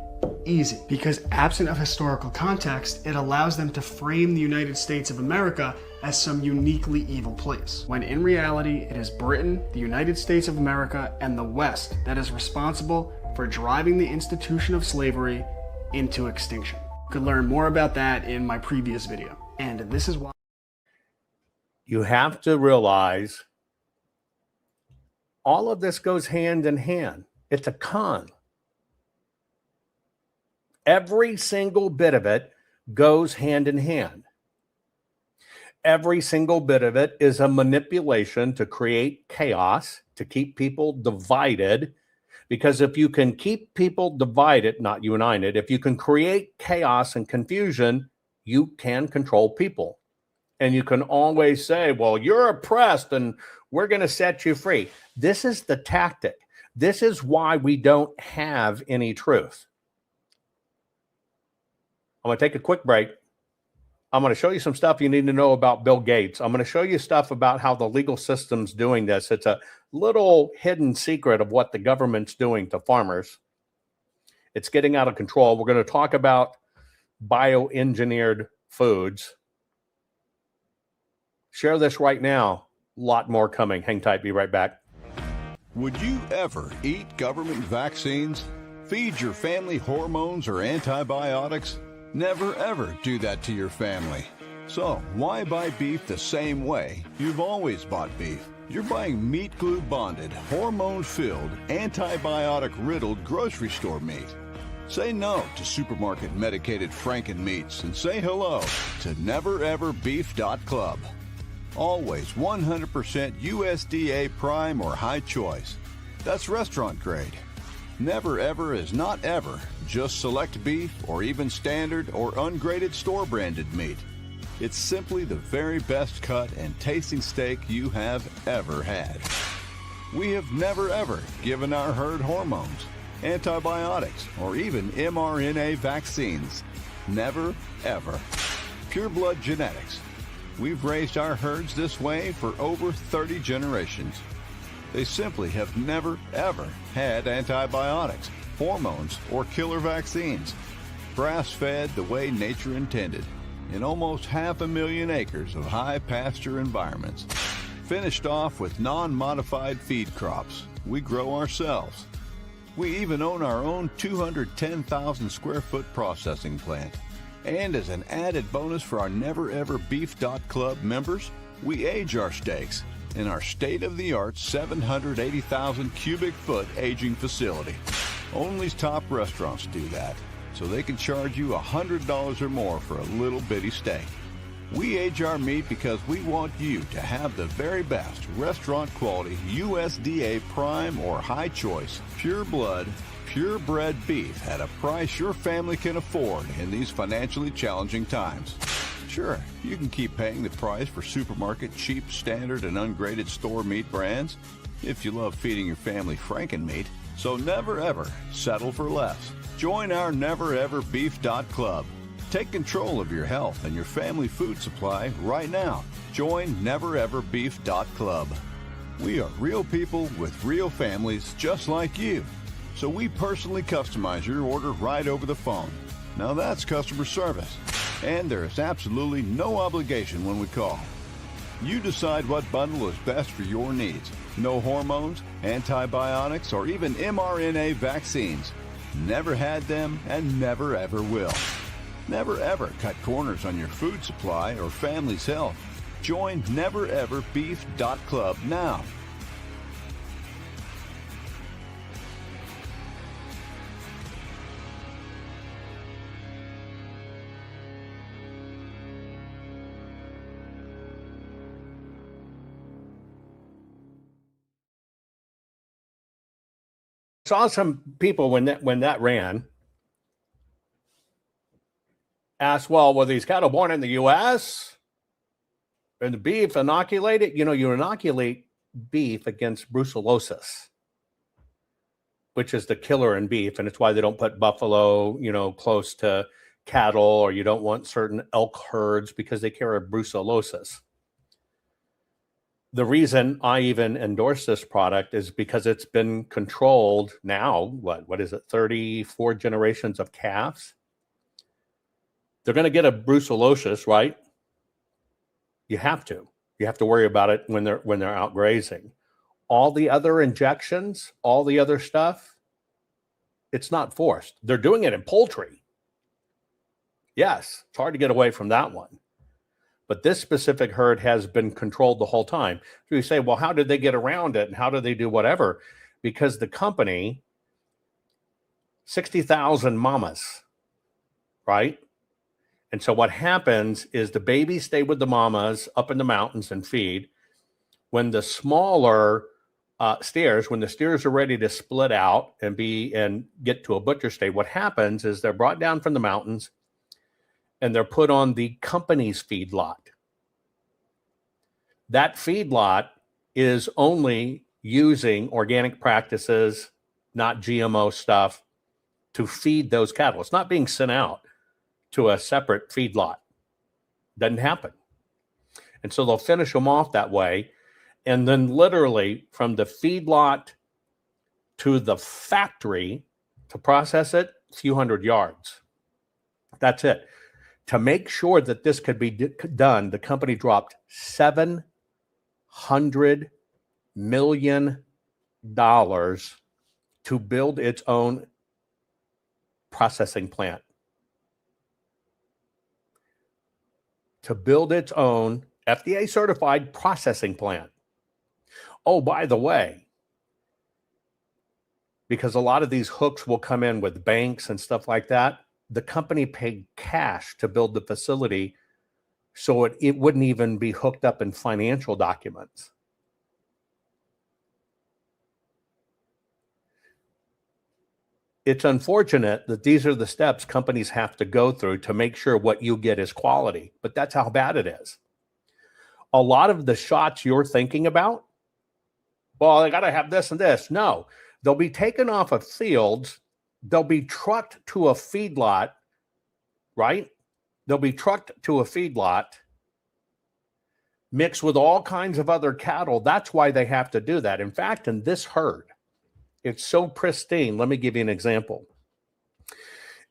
W: easy. Because absent of historical context, it allows them to frame the United States of America as some uniquely evil place, when in reality it is Britain, the United States of America, and the West that is responsible for driving the institution of slavery into extinction. You could learn more about that in my previous video. And this is why
B: you have to realize all of this goes hand in hand. It's a con. Every single bit of it goes hand in hand. Every single bit of it is a manipulation to create chaos, to keep people divided. Because if you can keep people divided, not united, if you can create chaos and confusion, you can control people. And you can always say, well, you're oppressed and we're going to set you free. This is the tactic. This is why we don't have any truth. I'm going to take a quick break. I'm going to show you some stuff you need to know about Bill Gates. I'm going to show you stuff about how the legal system's doing this. It's a little hidden secret of what the government's doing to farmers. It's getting out of control. We're going to talk about bioengineered foods. Share this right now. A lot more coming. Hang tight. Be right back.
C: Would you ever eat government vaccines? Feed your family hormones or antibiotics? Never ever do that to your family. So why buy beef the same way you've always bought beef? You're buying meat glue bonded, hormone-filled, antibiotic-riddled grocery store meat. Say no to supermarket medicated Franken meats and say hello to nevereverbeef.club. Always 100% USDA prime or high choice. That's restaurant grade. Never Ever is not ever just select beef or even standard or ungraded store-branded meat. It's simply the very best cut and tasting steak you have ever had. We have never ever given our herd hormones, antibiotics, or even mRNA vaccines. Never ever. Pure blood genetics. We've raised our herds this way for over 30 generations. They simply have never, ever had antibiotics, hormones, or killer vaccines. Grass-fed the way nature intended, in almost 500,000 acres of high pasture environments. Finished off with non-modified feed crops we grow ourselves. We even own our own 210,000 square foot processing plant. And as an added bonus for our nevereverbeef.club members, we age our steaks in our state-of-the-art 780,000 cubic foot aging facility. Only top restaurants do that, so they can charge you $100 or more for a little bitty steak. We age our meat because we want you to have the very best restaurant quality USDA prime or high choice, pure blood, purebred beef at a price your family can afford in these financially challenging times. Sure, you can keep paying the price for supermarket cheap, standard, and ungraded store meat brands if you love feeding your family Franken meat. So never ever settle for less. Join our nevereverbeef.club. Take control of your health and your family food supply right now. Join nevereverbeef.club. We are real people with real families just like you. So we personally customize your order right over the phone. Now that's customer service. And there is absolutely no obligation when we call. You decide what bundle is best for your needs. No hormones, antibiotics, or even mRNA vaccines. Never had them and never ever will. Never ever cut corners on your food supply or family's health. Join nevereverbeef.club now.
B: Saw some people when that ran asked, well, were these cattle born in the U.S. and the beef inoculated? You know, you inoculate beef against brucellosis, which is the killer in beef, and it's why they don't put buffalo, you know, close to cattle, or you don't want certain elk herds because they carry brucellosis. The reason I even endorse this product is because it's been controlled now, what is it, 34 generations of calves? They're going to get a brucellosis, right? You have to worry about it when they're out grazing. All the other injections, all the other stuff, it's not forced. They're doing it in poultry. Yes, it's hard to get away from that one. But this specific herd has been controlled the whole time. So you say, well, how did they get around it? And how do they do whatever? Because the company, 60,000 mamas, right? And so what happens is the babies stay with the mamas up in the mountains and feed. When the smaller steers, when the steers are ready to split out and get to a butcher state, what happens is they're brought down from the mountains and they're put on the company's feedlot. That feedlot is only using organic practices, not GMO stuff, to feed those cattle. It's not being sent out to a separate feedlot. Doesn't happen. And so they'll finish them off that way. And then literally from the feedlot to the factory to process it, a few hundred yards. That's it. To make sure that this could be done, the company dropped $700 million to build its own processing plant. To build its own FDA certified processing plant. Oh, by the way, because a lot of these hooks will come in with banks and stuff like that, the company paid cash to build the facility so it wouldn't even be hooked up in financial documents. It's unfortunate that these are the steps companies have to go through to make sure what you get is quality, but that's how bad it is. A lot of the shots you're thinking about, well, I got to have this and this. No, they'll be taken off of fields. They'll be trucked to a feedlot, right? They'll be trucked to a feedlot mixed with all kinds of other cattle. That's why they have to do that. In fact, in this herd, it's so pristine. Let me give you an example.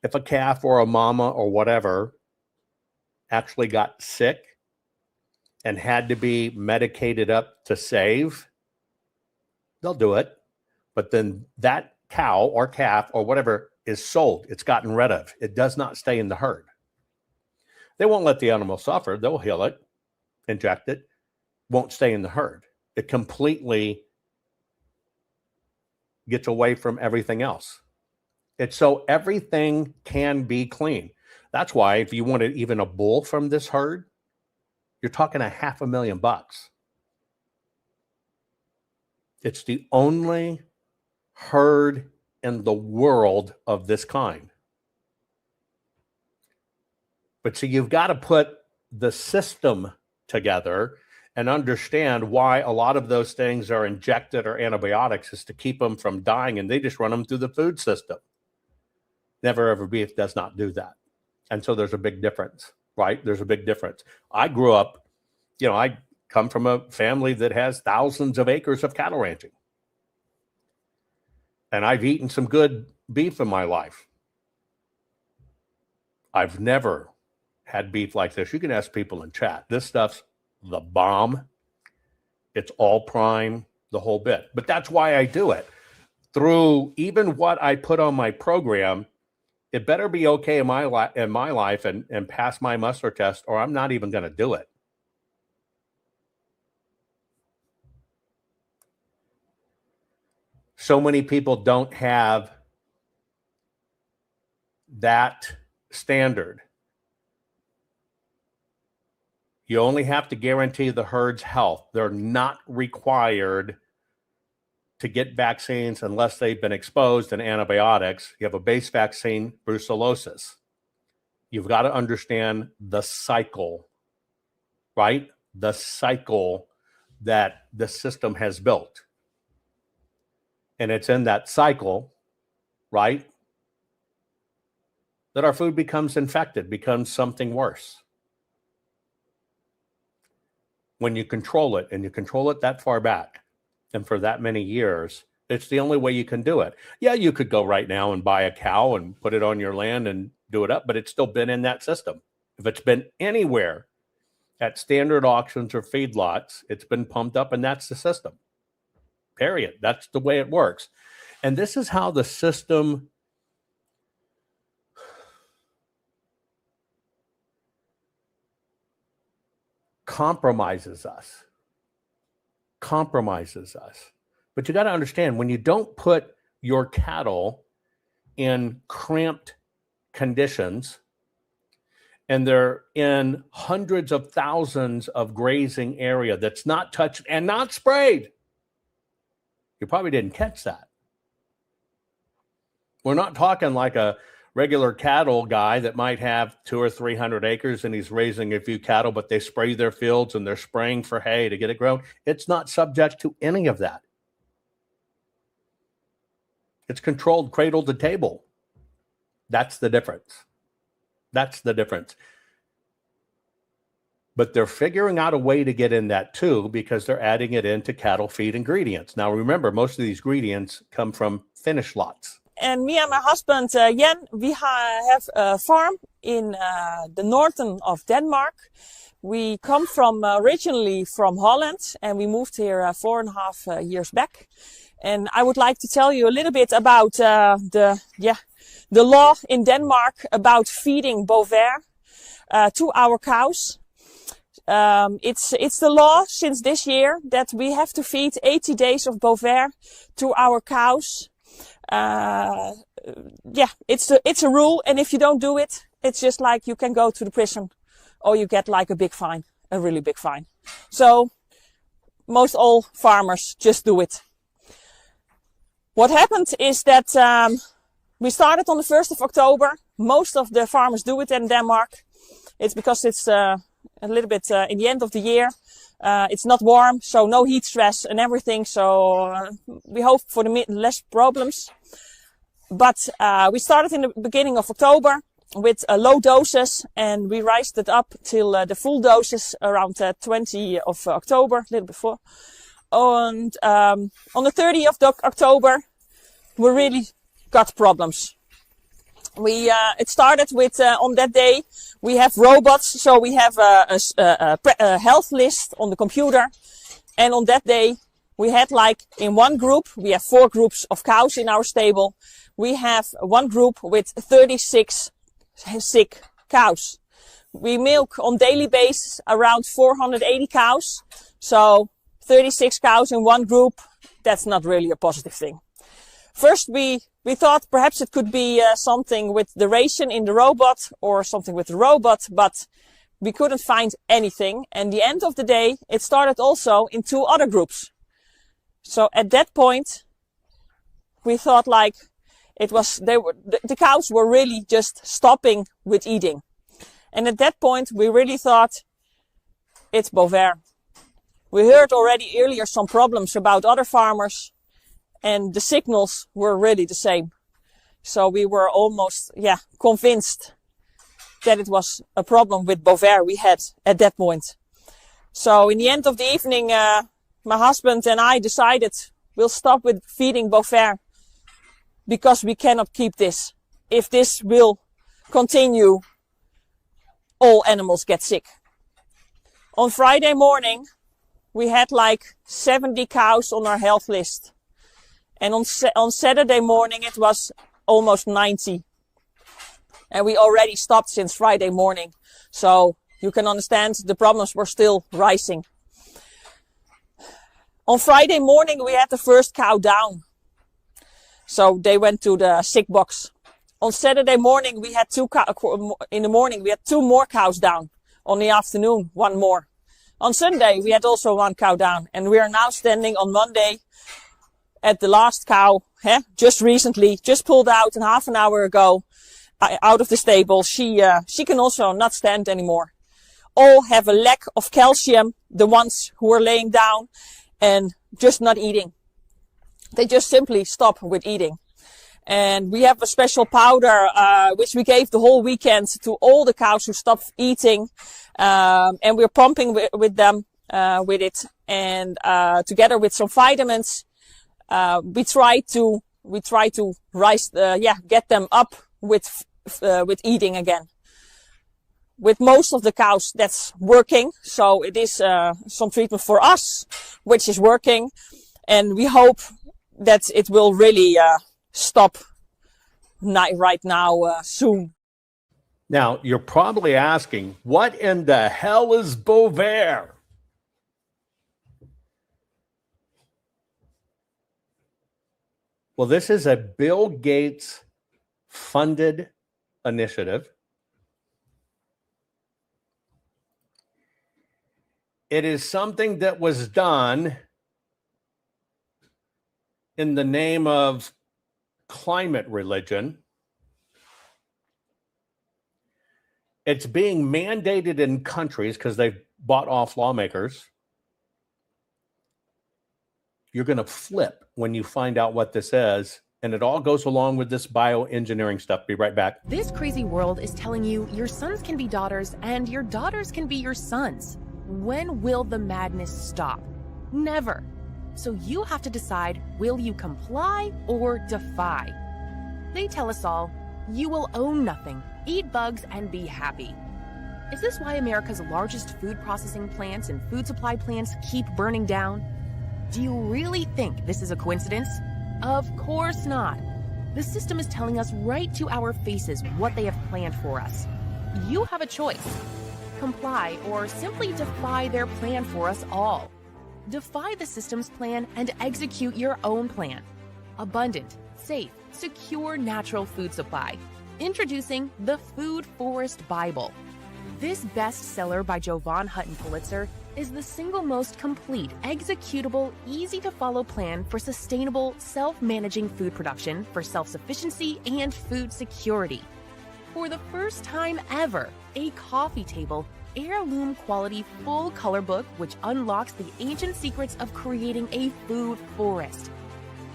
B: If a calf or a mama or whatever actually got sick and had to be medicated up to save, they'll do it. But then that cow or calf or whatever is sold. It's gotten rid of. It does not stay in the herd. They won't let the animal suffer. They'll heal it, inject it, won't stay in the herd. It completely gets away from everything else. It's so everything can be clean. That's why if you wanted even a bull from this herd, you're talking $500,000. It's the only herd in the world of this kind. But see, you've got to put the system together and understand why a lot of those things are injected or antibiotics is to keep them from dying, and they just run them through the food system. Never Ever Beef does not do that. And so there's a big difference, right? There's a big difference. I grew up, I come from a family that has thousands of acres of cattle ranching. And I've eaten some good beef in my life. I've never had beef like this. You can ask people in chat. This stuff's the bomb. It's all prime, the whole bit. But that's why I do it. Through even what I put on my program, it better be okay in my life and pass my muster test, or I'm not even going to do it. So many people don't have that standard. You only have to guarantee the herd's health. They're not required to get vaccines unless they've been exposed to antibiotics. You have a base vaccine, brucellosis. You've got to understand the cycle, right? The cycle that the system has built. And it's in that cycle, right, that our food becomes infected, becomes something worse. When you control it, and you control it that far back, and for that many years, it's the only way you can do it. Yeah, you could go right now and buy a cow and put it on your land and do it up, but it's still been in that system. If it's been anywhere at standard auctions or feedlots, it's been pumped up, and that's the system. Period. That's the way it works. And this is how the system compromises us. But you got to understand, when you don't put your cattle in cramped conditions, and they're in hundreds of thousands of grazing area that's not touched and not sprayed, you probably didn't catch that. We're not talking like a regular cattle guy that might have 200 or 300 acres and he's raising a few cattle, but they spray their fields and they're spraying for hay to get it grown. It's not subject to any of that. It's controlled cradle to table. That's the difference. That's the difference. But they're figuring out a way to get in that too, because they're adding it into cattle feed ingredients. Now, remember, most of these ingredients come from finished lots.
D: And me and my husband, Jan, we have a farm in the northern of Denmark. We come from originally from Holland, and we moved here 4.5 years back. And I would like to tell you a little bit about the law in Denmark about feeding Bovaer to our cows. It's the law since this year that we have to feed 80 days of Bovaer to our cows. It's a rule, and if you don't do it, it's just like you can go to the prison, or you get like a big fine, a really big fine. So most all farmers just do it. What happened is that we started on the 1st of October. Most of the farmers do it in Denmark. It's because it's a little bit in the end of the year. It's not warm, so no heat stress and everything. So we hope for the less problems. But we started in the beginning of October with low doses, and we raised it up till the full doses around 20 of October, a little before. And on the 30th of October, we really got problems. It started with, on that day, we have robots, so we have a health list on the computer. And on that day, we had like in one group, we have 4 groups of cows in our stable. We have one group with 36 sick cows. We milk on daily basis around 480 cows. So 36 cows in one group, that's not really a positive thing. First, we thought perhaps it could be something with the ration in the robot or something with the robot, but we couldn't find anything. And the end of the day, it started also in 2 other groups. So at that point, we thought like the cows were really just stopping with eating. And at that point, we really thought it's Bovaer. We heard already earlier some problems about other farmers, and the signals were really the same. So we were almost, convinced that it was a problem with Bovaer we had at that point. So in the end of the evening, my husband and I decided we'll stop with feeding Bovaer because we cannot keep this. If this will continue all animals get sick. On Friday morning, we had like 70 cows on our health list. And on Saturday morning, it was almost 90. And we already stopped since Friday morning. So you can understand the problems were still rising. On Friday morning, we had the first cow down. So they went to the sick box. On Saturday morning, we had in the morning, we had 2 more cows down. On the afternoon, 1 more. On Sunday, we had also 1 cow down. And we are now standing on Monday at the last cow, just recently, just pulled out half an hour ago, out of the stable. She can also not stand anymore. All have a lack of calcium, the ones who are laying down and just not eating. They just simply stop with eating. And we have a special powder, which we gave the whole weekend to all the cows who stopped eating. And we're pumping with them, with it. And, together with some vitamins, we try to rise, get them up with eating again. With most of the cows, that's working. So it is, some treatment for us, which is working. And we hope that it will really, stop right now, soon.
B: Now, you're probably asking, what in the hell is Bovaer? Well, this is a Bill Gates funded initiative. It is something that was done in the name of climate religion. It's being mandated in countries because they've bought off lawmakers. You're going to flip when you find out what this is. And it all goes along with this bioengineering stuff. Be right back.
E: This crazy world is telling you your sons can be daughters and your daughters can be your sons. When will the madness stop? Never. So you have to decide, will you comply or defy? They tell us all, you will own nothing, eat bugs, and be happy. Is this why America's largest food processing plants and food supply plants keep burning down? Do you really think this is a coincidence? Of course not. The system is telling us right to our faces what they have planned for us. You have a choice. Comply or simply defy their plan for us all. Defy the system's plan and execute your own plan. Abundant, safe, secure natural food supply. Introducing the Food Forest Bible. This bestseller by Jovan Hutton Pulitzer is the single most complete, executable, easy-to-follow plan for sustainable, self-managing food production for self-sufficiency and food security. For the first time ever, a coffee table, heirloom quality full color book which unlocks the ancient secrets of creating a food forest.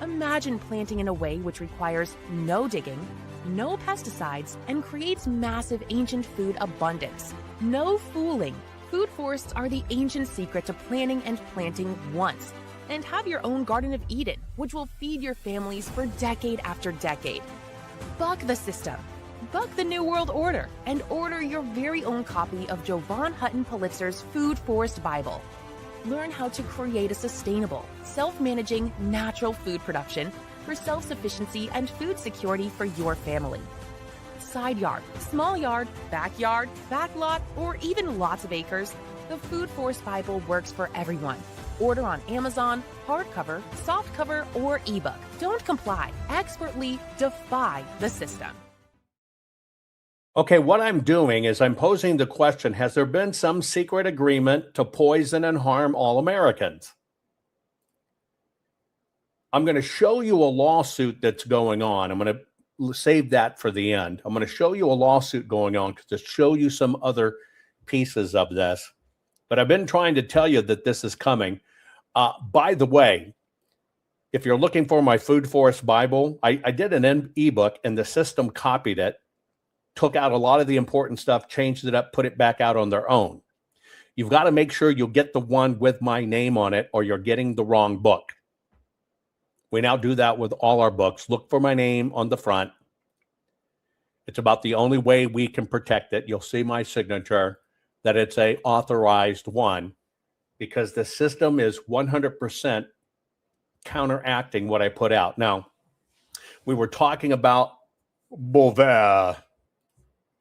E: Imagine planting in a way which requires no digging, no pesticides, and creates massive ancient food abundance. No fooling. Food forests are the ancient secret to planning and planting once. And have your own Garden of Eden, which will feed your families for decade after decade. Buck the system. Buck the New World Order and order your very own copy of Jovan Hutton Pulitzer's Food Forest Bible. Learn how to create a sustainable, self-managing, natural food production for self-sufficiency and food security for your family. Side yard, small yard, backyard, backlot, or even lots of acres, the Food Forest Bible works for everyone. Order on Amazon, hardcover, softcover, or ebook. Don't comply. Expertly defy the system.
B: Okay, what I'm doing is I'm posing the question, has there been some secret agreement to poison and harm all Americans? I'm going to show you a lawsuit that's going on. I'm going to save that for the end. I'm going to show you a lawsuit going on to show you some other pieces of this. But I've been trying to tell you that this is coming. By the way, if you're looking for my Food Forest Bible, I did an ebook and the system copied it, took out a lot of the important stuff, changed it up, put it back out on their own. You've got to make sure you get the one with my name on it or you're getting the wrong book. We now do that with all our books. Look for my name on the front. It's about the only way we can protect it. You'll see my signature that it's a authorized one, because the system is 100% counteracting what I put out. Now, we were talking about Boulevard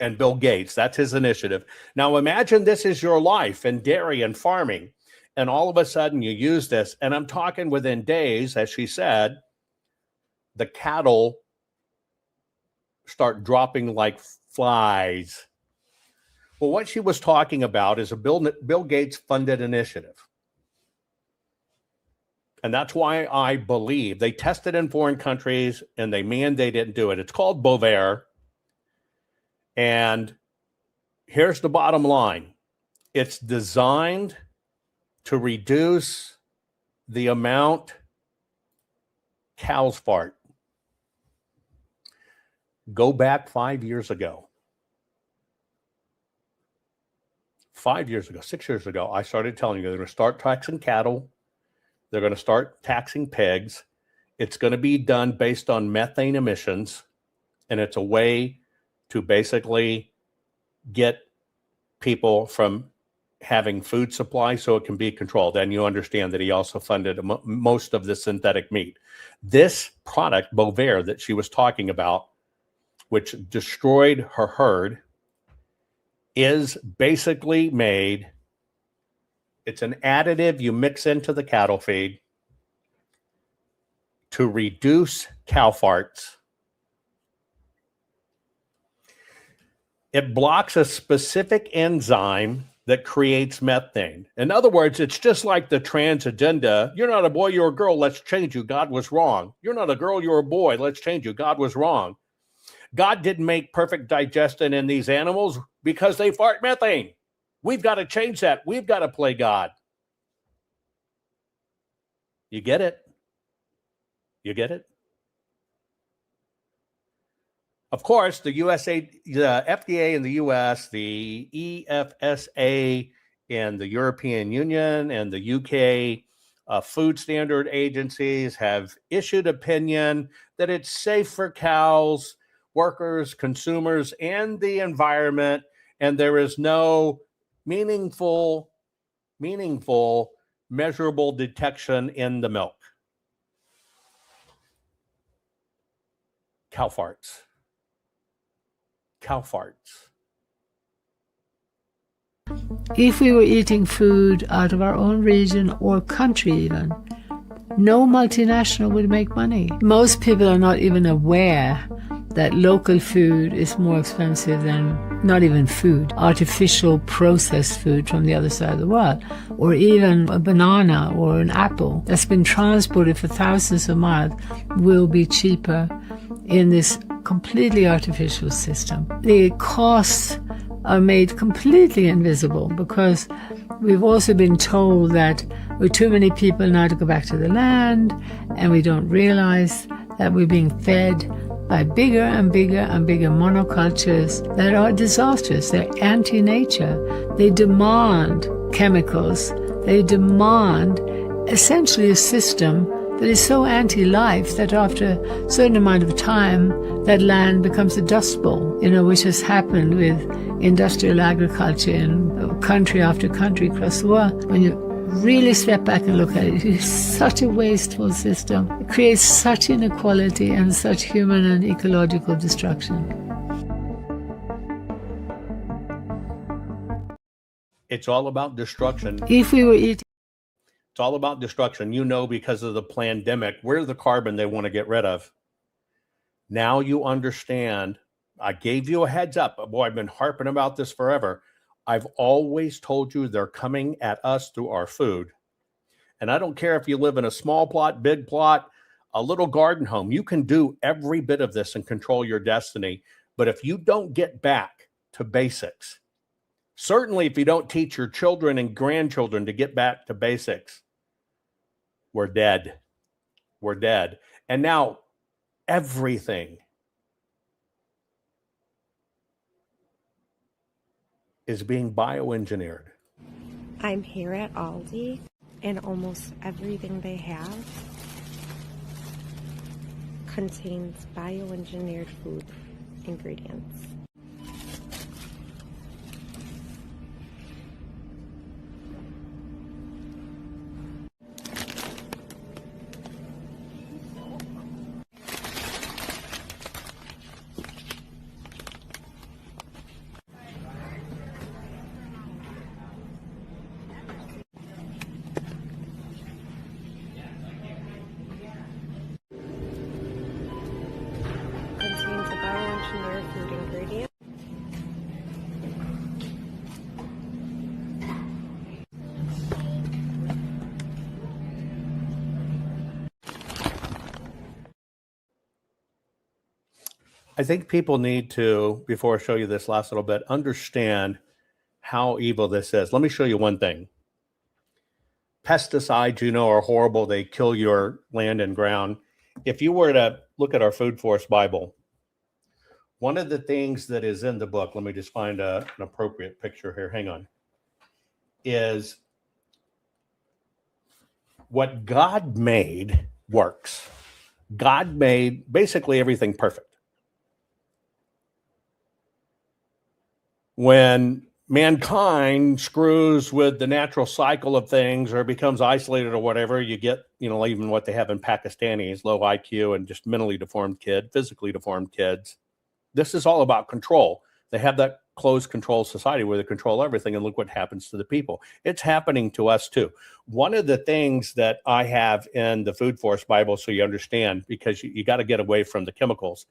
B: and Bill Gates. That's his initiative. Now, imagine this is your life in dairy and farming, and all of a sudden you use this. And I'm talking within days, as she said, the cattle start dropping like flies. Well, what she was talking about is a Bill Gates funded initiative. And that's why I believe they tested in foreign countries and they mandated do it. It's called Boulevard. And here's the bottom line. It's designed to reduce the amount cows fart. Go back 5 years ago. 5 years ago, 6 years ago, I started telling you they're going to start taxing cattle. They're going to start taxing pigs. It's going to be done based on methane emissions. And it's a way to basically get people from having food supply so it can be controlled. And you understand that he also funded most of the synthetic meat. This product, Boulevard, that she was talking about, which destroyed her herd, is basically made, it's an additive you mix into the cattle feed to reduce cow farts. It blocks a specific enzyme that creates methane. In other words, it's just like the trans agenda. You're not a boy, you're a girl, let's change you. God was wrong. You're not a girl, you're a boy, let's change you. God was wrong. God didn't make perfect digestion in these animals because they fart methane. We've got to change that. We've got to play God. You get it? You get it? Of course, the FDA in the US, the EFSA in the European Union, and the UK food standard agencies have issued opinion that it's safe for cows, workers, consumers, and the environment, and there is no meaningful, measurable detection in the milk. Cow farts. Cow farts.
F: If we were eating food out of our own region or country even, no multinational would make money. Most people are not even aware that local food is more expensive than not even food, artificial processed food from the other side of the world, or even a banana or an apple that's been transported for thousands of miles will be cheaper in this completely artificial system. The costs are made completely invisible because we've also been told that we're too many people now to go back to the land, and we don't realize that we're being fed by bigger and bigger and bigger monocultures that are disastrous. They're anti-nature. They demand chemicals. They demand essentially a system that is so anti-life that after a certain amount of time, that land becomes a dust bowl, which has happened with industrial agriculture in country after country across the world. When you really step back and look at it, it's such a wasteful system. It creates such inequality and such human and ecological destruction.
B: It's all about destruction.
F: If we were eating...
B: It's all about destruction. Because of the pandemic, where's the carbon they want to get rid of? Now you understand. I gave you a heads up. Boy, I've been harping about this forever. I've always told you they're coming at us through our food. And I don't care if you live in a small plot, big plot, a little garden home. You can do every bit of this and control your destiny. But if you don't get back to basics, certainly if you don't teach your children and grandchildren to get back to basics, we're dead. We're dead. And now everything is being bioengineered.
G: I'm here at Aldi, and almost everything they have contains bioengineered food ingredients. Contains a bioengineered food ingredient.
B: I think people need to, before I show you this last little bit, understand how evil this is. Let me show you one thing. Pesticides, are horrible. They kill your land and ground. If you were to look at our Food Force Bible, one of the things that is in the book, let me just find an appropriate picture here. Hang on. Is what God made works. God made basically everything perfect. When mankind screws with the natural cycle of things or becomes isolated or whatever, you get, even what they have in Pakistanis, low IQ and just mentally deformed physically deformed kids. This is all about control. They have that closed control society where they control everything, and look what happens to the people. It's happening to us too. One of the things that I have in the Food Force Bible, so you understand, because you got to get away from the chemicals,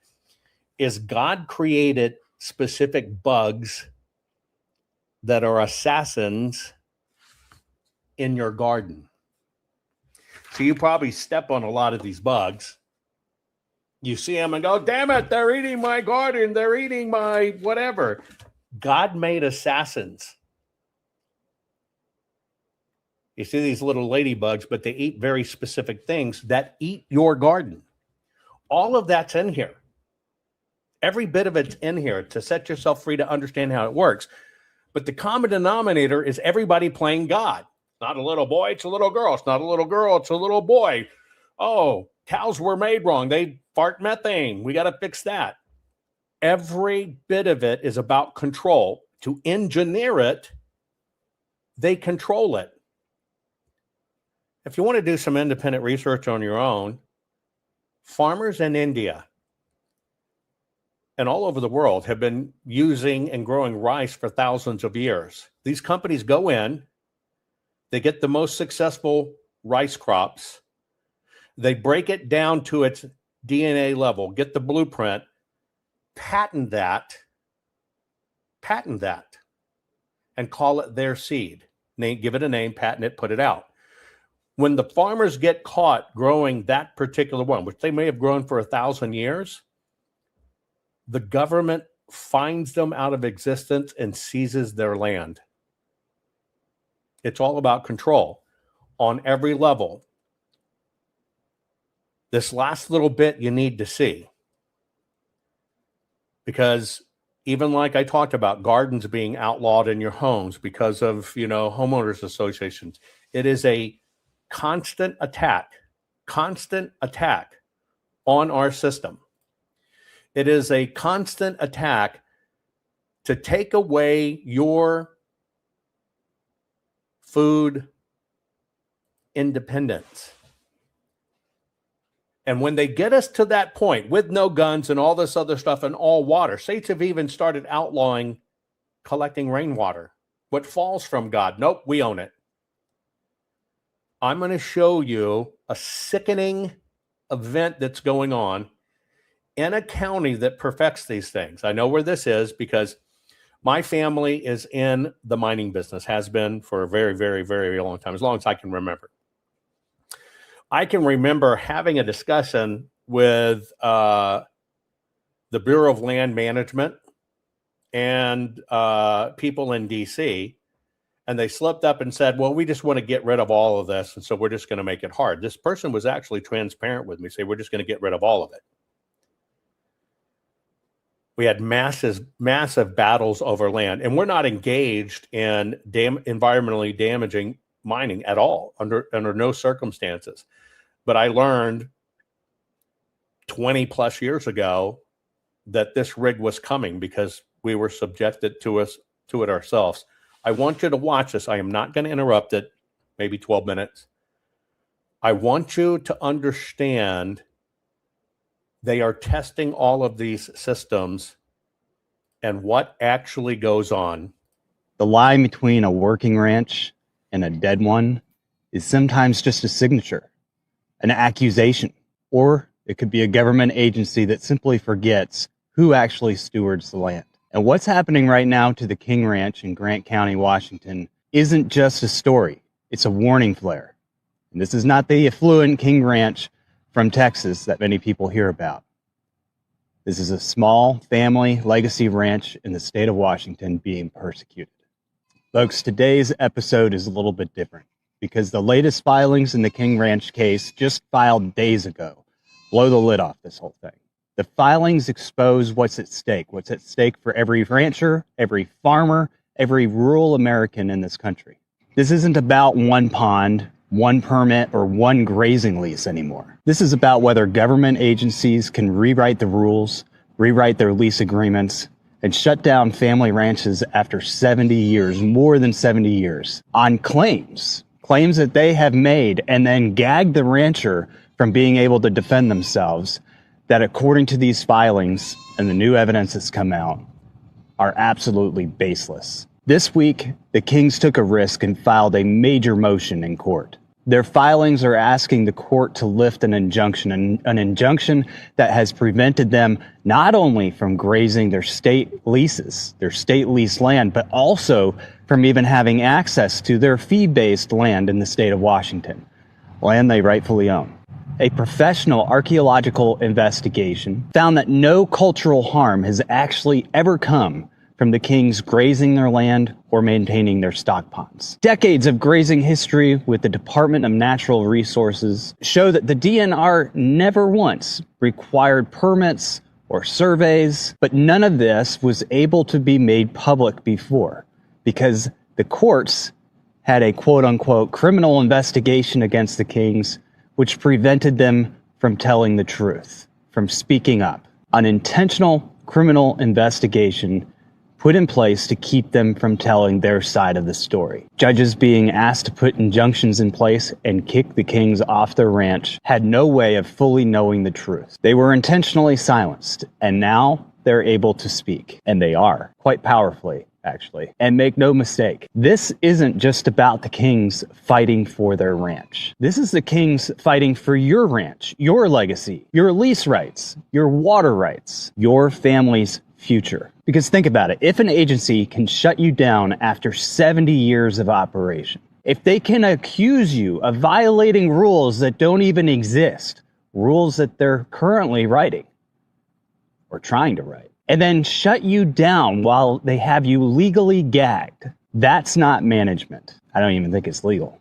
B: is God created specific bugs that are assassins in your garden. So you probably step on a lot of these bugs. You see them and go, damn it, they're eating my garden. They're eating my whatever. God made assassins. You see these little ladybugs, but they eat very specific things that eat your garden. All of that's in here. Every bit of it's in here to set yourself free to understand how it works. But the common denominator is everybody playing God. Not a little boy, it's a little girl. It's not a little girl, it's a little boy. Oh, cows were made wrong. They fart methane. We got to fix that. Every bit of it is about control. To engineer it, they control it. If you want to do some independent research on your own, farmers in India and all over the world have been using and growing rice for thousands of years. These companies go in, they get the most successful rice crops, they break it down to its DNA level, get the blueprint, patent that, and call it their seed. Give it a name, patent it, put it out. When the farmers get caught growing that particular one, which they may have grown for 1,000 years, the government finds them out of existence and seizes their land. It's all about control on every level. This last little bit you need to see, because even like I talked about gardens being outlawed in your homes because of, homeowners associations, it is a constant attack on our system. It is a constant attack to take away your food independence. And when they get us to that point with no guns and all this other stuff and all water, states have even started outlawing collecting rainwater. What falls from God? Nope, we own it. I'm going to show you a sickening event that's going on in a county that perfects these things. I know where this is because my family is in the mining business, has been for a very, very, very long time, as long as I can remember. I can remember having a discussion with the Bureau of Land Management and people in D.C., and they slipped up and said, well, we just want to get rid of all of this, and so we're just going to make it hard. This person was actually transparent with me, say, we're just going to get rid of all of it. We had massive battles over land, and we're not engaged in environmentally damaging mining at all, under no circumstances. But I learned 20 plus years ago that this rig was coming because we were subjected to it ourselves. I want you to watch this. I am not going to interrupt it, maybe 12 minutes. I want you to understand they are testing all of these systems and what actually goes on.
H: The line between a working ranch and a dead one is sometimes just a signature, an accusation, or it could be a government agency that simply forgets who actually stewards the land. And what's happening right now to the King Ranch in Grant County, Washington, isn't just a story. It's a warning flare. And this is not the affluent King Ranch from Texas that many people hear about. This is a small family legacy ranch in the state of Washington being persecuted. Folks, today's episode is a little bit different because the latest filings in the King Ranch case, just filed days ago, blow the lid off this whole thing. The filings expose what's at stake for every rancher, every farmer, every rural American in this country. This isn't about one pond, one permit, or one grazing lease anymore. This is about whether government agencies can rewrite the rules, rewrite their lease agreements, and shut down family ranches after 70 years, more than 70 years, on claims that they have made, and then gag the rancher from being able to defend themselves, that according to these filings and the new evidence that's come out, are absolutely baseless. This week, the Kings took a risk and filed a major motion in court. Their filings are asking the court to lift an injunction that has prevented them not only from grazing their state leases, their state leased land, but also from even having access to their fee-based land in the state of Washington, land they rightfully own. A professional archaeological investigation found that no cultural harm has actually ever come from the Kings grazing their land or maintaining their stock ponds. Decades of grazing history with the Department of Natural Resources show that the DNR never once required permits or surveys, but none of this was able to be made public before because the courts had a quote-unquote criminal investigation against the Kings, which prevented them from telling the truth, from speaking up. An intentional criminal investigation put in place to keep them from telling their side of the story. Judges being asked to put injunctions in place and kick the Kings off their ranch had no way of fully knowing the truth. They were intentionally silenced, and now they're able to speak. And they are, quite powerfully, actually. And make no mistake, this isn't just about the Kings fighting for their ranch. This is the Kings fighting for your ranch, your legacy, your lease rights, your water rights, your family's future. Because think about it, if an agency can shut you down after 70 years of operation, if they can accuse you of violating rules that don't even exist, rules that they're currently writing or trying to write, and then shut you down while they have you legally gagged, that's not management. I don't even think it's legal.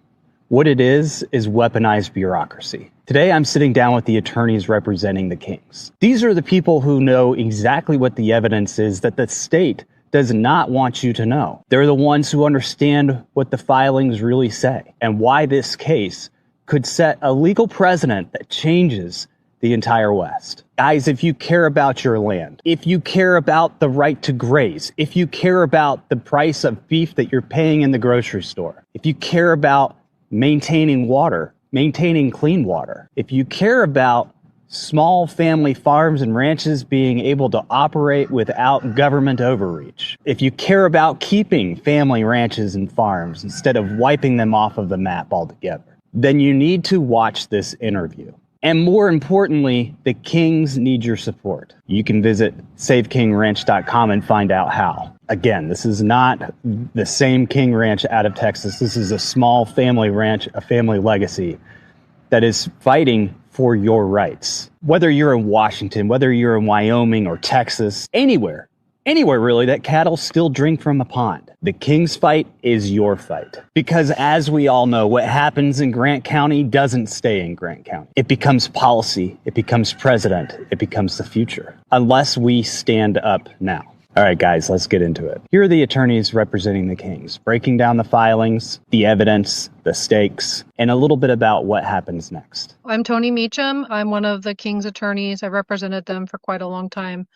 H: What it is weaponized bureaucracy. Today, I'm sitting down with the attorneys representing the Kings. These are the people who know exactly what the evidence is that the state does not want you to know. They're the ones who understand what the filings really say and why this case could set a legal precedent that changes the entire West. Guys, if you care about your land, if you care about the right to graze, if you care about the price of beef that you're paying in the grocery store, if you care about maintaining water, maintaining clean water, if you care about small family farms and ranches being able to operate without government overreach, if you care about keeping family ranches and farms instead of wiping them off of the map altogether, then you need to watch this interview. And more importantly, the Kings need your support. You can visit SaveKingRanch.com and find out how. Again, this is not the same King Ranch out of Texas. This is a small family ranch, a family legacy that is fighting for your rights. Whether you're in Washington, whether you're in Wyoming or Texas, anywhere really that cattle still drink from a pond. The King's fight is your fight. Because as we all know, what happens in Grant County doesn't stay in Grant County. It becomes policy, it becomes precedent, it becomes the future. Unless we stand up now. All right, guys, let's get into it. Here are the attorneys representing the Kings, breaking down the filings, the evidence, the stakes, and a little bit about what happens next.
I: I'm Tony Meacham. I'm one of the King's attorneys. I represented them for quite a long time.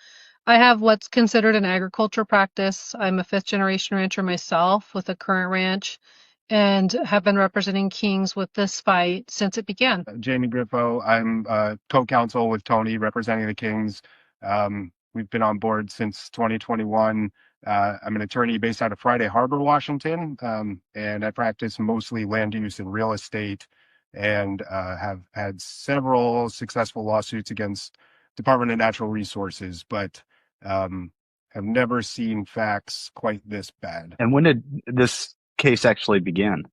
I: I have what's considered an agriculture practice. I'm a 5th-generation rancher myself with a current ranch and have been representing Kings with this fight since it began.
J: Jamie Griffo. I'm co-counsel with Tony representing the Kings. We've been on board since 2021. I'm an attorney based out of Friday Harbor, Washington, and I practice mostly land use and real estate, and have had several successful lawsuits against Department of Natural Resources, but have never seen facts quite this bad.
H: And when did this case actually begin?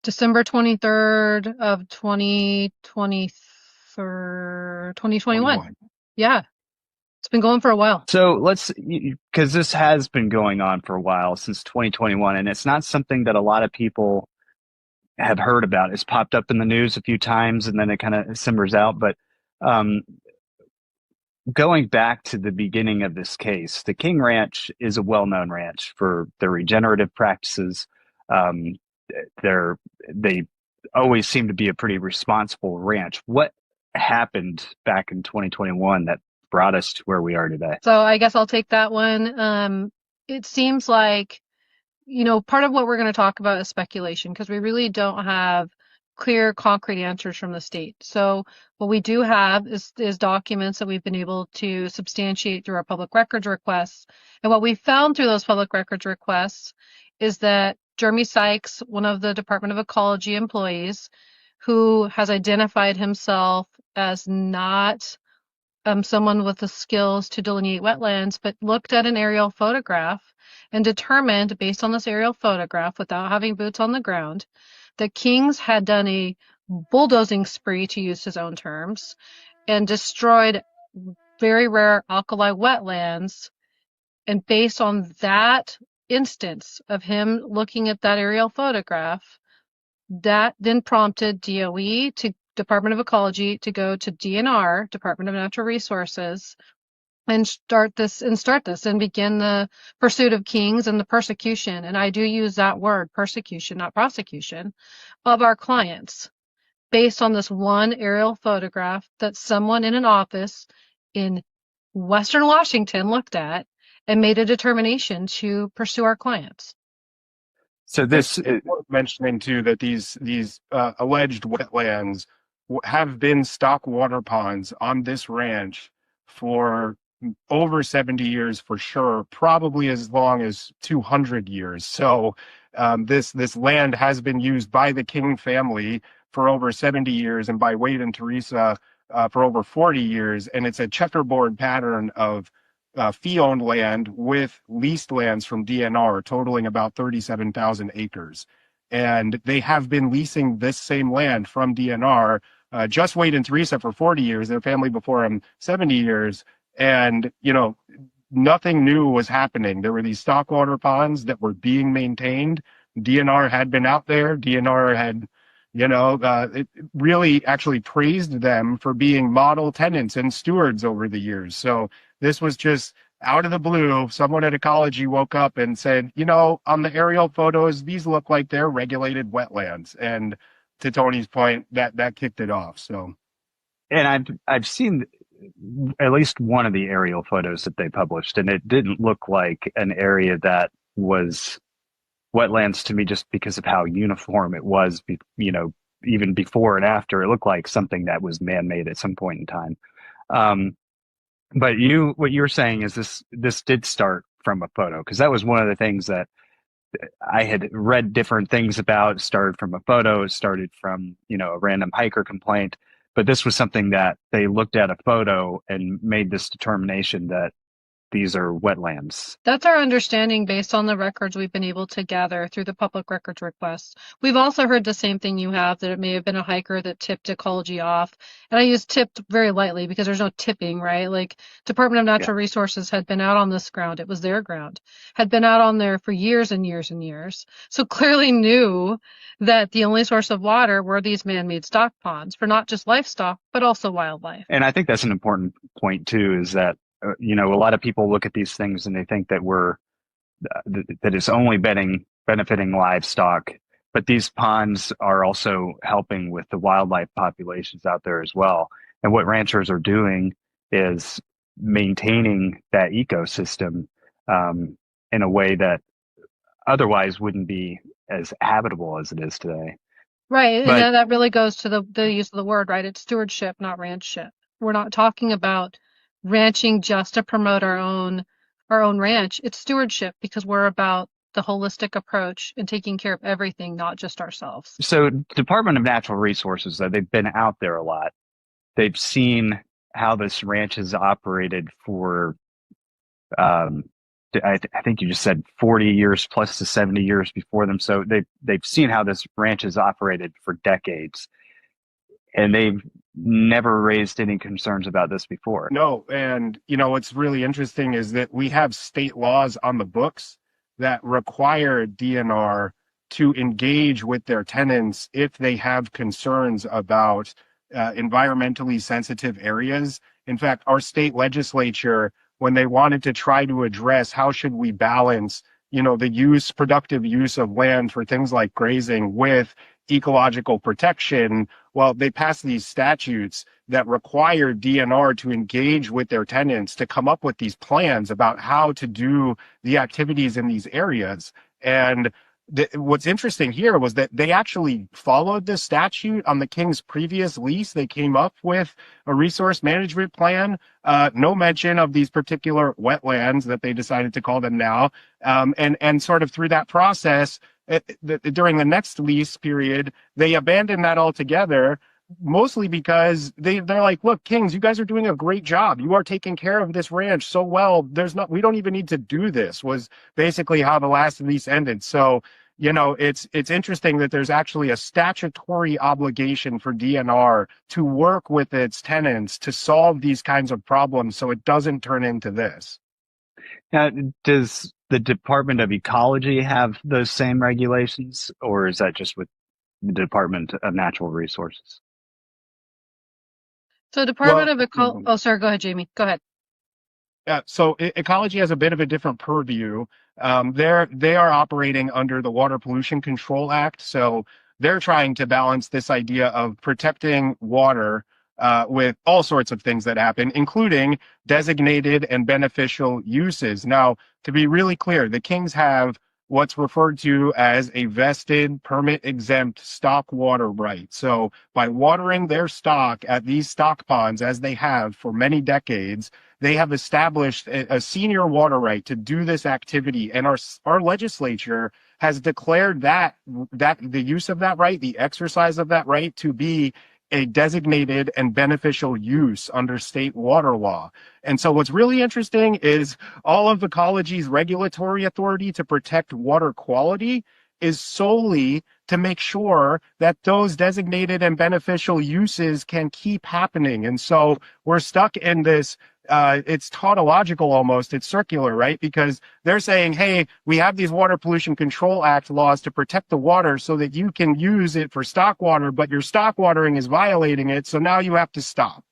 I: December 23rd of 2021. Yeah. It's been going for a while.
H: So because this has been going on for a while, since 2021, and it's not something that a lot of people have heard about. It's popped up in the news a few times and then it kind of simmers out. But going back to the beginning of this case, the King Ranch is a well-known ranch for their regenerative practices. They always seem to be a pretty responsible ranch. What happened back in 2021 that brought us to where we are today?
I: So I guess I'll take that one. It seems like, part of what we're going to talk about is speculation, because we really don't have clear, concrete answers from the state. So what we do have is documents that we've been able to substantiate through our public records requests. And what we found through those public records requests is that Jeremy Sykes, one of the Department of Ecology employees, who has identified himself as not someone with the skills to delineate wetlands, but looked at an aerial photograph and determined, based on this aerial photograph, without having boots on the ground, that Kings had done a bulldozing spree, to use his own terms, and destroyed very rare alkali wetlands. And based on that instance of him looking at that aerial photograph, that then prompted DOE, to Department of Ecology, to go to DNR, Department of Natural Resources, and start this and begin the pursuit of Kings and the persecution. And I do use that word, persecution, not prosecution, of our clients, based on this one aerial photograph that someone in an office in Western Washington looked at and made a determination to pursue our clients.
J: So this is worth mentioning too, that these alleged wetlands have been stock water ponds on this ranch for over 70 years for sure, probably as long as 200 years. So this land has been used by the King family for over 70 years and by Wade and Teresa for over 40 years. And it's a checkerboard pattern of fee-owned land with leased lands from DNR totaling about 37,000 acres. And they have been leasing this same land from DNR, just Wade and Teresa for 40 years, their family before him 70 years. And, nothing new was happening. There were these stock water ponds that were being maintained. DNR had been out there. DNR had, it really actually praised them for being model tenants and stewards over the years. So this was just out of the blue. Someone at Ecology woke up and said, on the aerial photos, these look like they're regulated wetlands. And to Tony's point, that kicked it off. So,
H: and I've seen at least one of the aerial photos that they published, and it didn't look like an area that was wetlands to me, just because of how uniform it was, even before and after. It looked like something that was man-made at some point in time. But what you were saying is this did start from a photo, because that was one of the things that I had read different things about. It started from a photo. It started from, a random hiker complaint. But this was something that they looked at a photo and made this determination that these are wetlands.
I: That's our understanding based on the records we've been able to gather through the public records requests. We've also heard the same thing you have, that it may have been a hiker that tipped Ecology off. And I use tipped very lightly because there's no tipping, right? Like, Department of Natural Resources had been out on this ground. It was their ground, had been out on there for years and years and years. So clearly knew that the only source of water were these man-made stock ponds for not just livestock, but also wildlife.
H: And I think that's an important point too, is that a lot of people look at these things and they think that that it's only benefiting livestock, but these ponds are also helping with the wildlife populations out there as well. And what ranchers are doing is maintaining that ecosystem in a way that otherwise wouldn't be as habitable as it is today.
I: Right,
H: But
I: and that really goes to the use of the word, right? It's stewardship, not ranchship. We're not talking about ranching just to promote our own ranch. It's stewardship because we're about the holistic approach and taking care of everything, not just ourselves.
H: so Department of Natural Resources, though, they've been out there a lot. They've seen how this ranch has operated for, I think you just said 40 years plus to 70 years before them. So they've seen how this ranch has operated for decades, and they've never raised any concerns about this before.
J: No, and what's really interesting is that we have state laws on the books that require DNR to engage with their tenants if they have concerns about environmentally sensitive areas. In fact, our state legislature, when they wanted to try to address how should we balance, the productive use of land for things like grazing with ecological protection, well, they passed these statutes that require DNR to engage with their tenants to come up with these plans about how to do the activities in these areas. And what's interesting here was that they actually followed this statute on the King's previous lease. They came up with a resource management plan, no mention of these particular wetlands that they decided to call them now. And sort of through that process, during the next lease period, they abandoned that altogether, mostly because they're like, look, Kings, you guys are doing a great job. You are taking care of this ranch so well. We don't even need to do this, was basically how the last lease ended. So, it's interesting that there's actually a statutory obligation for DNR to work with its tenants to solve these kinds of problems so it doesn't turn into this.
H: Now, does the Department of Ecology have those same regulations, or is that just with the Department of Natural Resources?
I: So Department of Ecology, oh, sorry, go ahead, Jamie. Go ahead.
J: So ecology has a bit of a different purview. They are operating under the Water Pollution Control Act. So they're trying to balance this idea of protecting water with all sorts of things that happen, including designated and beneficial uses. Now, to be really clear, the Kings have what's referred to as a vested permit-exempt stock water right. So by watering their stock at these stock ponds, as they have for many decades, they have established a senior water right to do this activity. And our legislature has declared that the use of that right, the exercise of that right, to be a designated and beneficial use under state water law. And so what's really interesting is all of ecology's regulatory authority to protect water quality is solely to make sure that those designated and beneficial uses can keep happening. And so we're stuck in this, it's tautological almost, it's circular, right? Because they're saying, hey, we have these Water Pollution Control Act laws to protect the water so that you can use it for stock water, but your stock watering is violating it, so now you have to stop.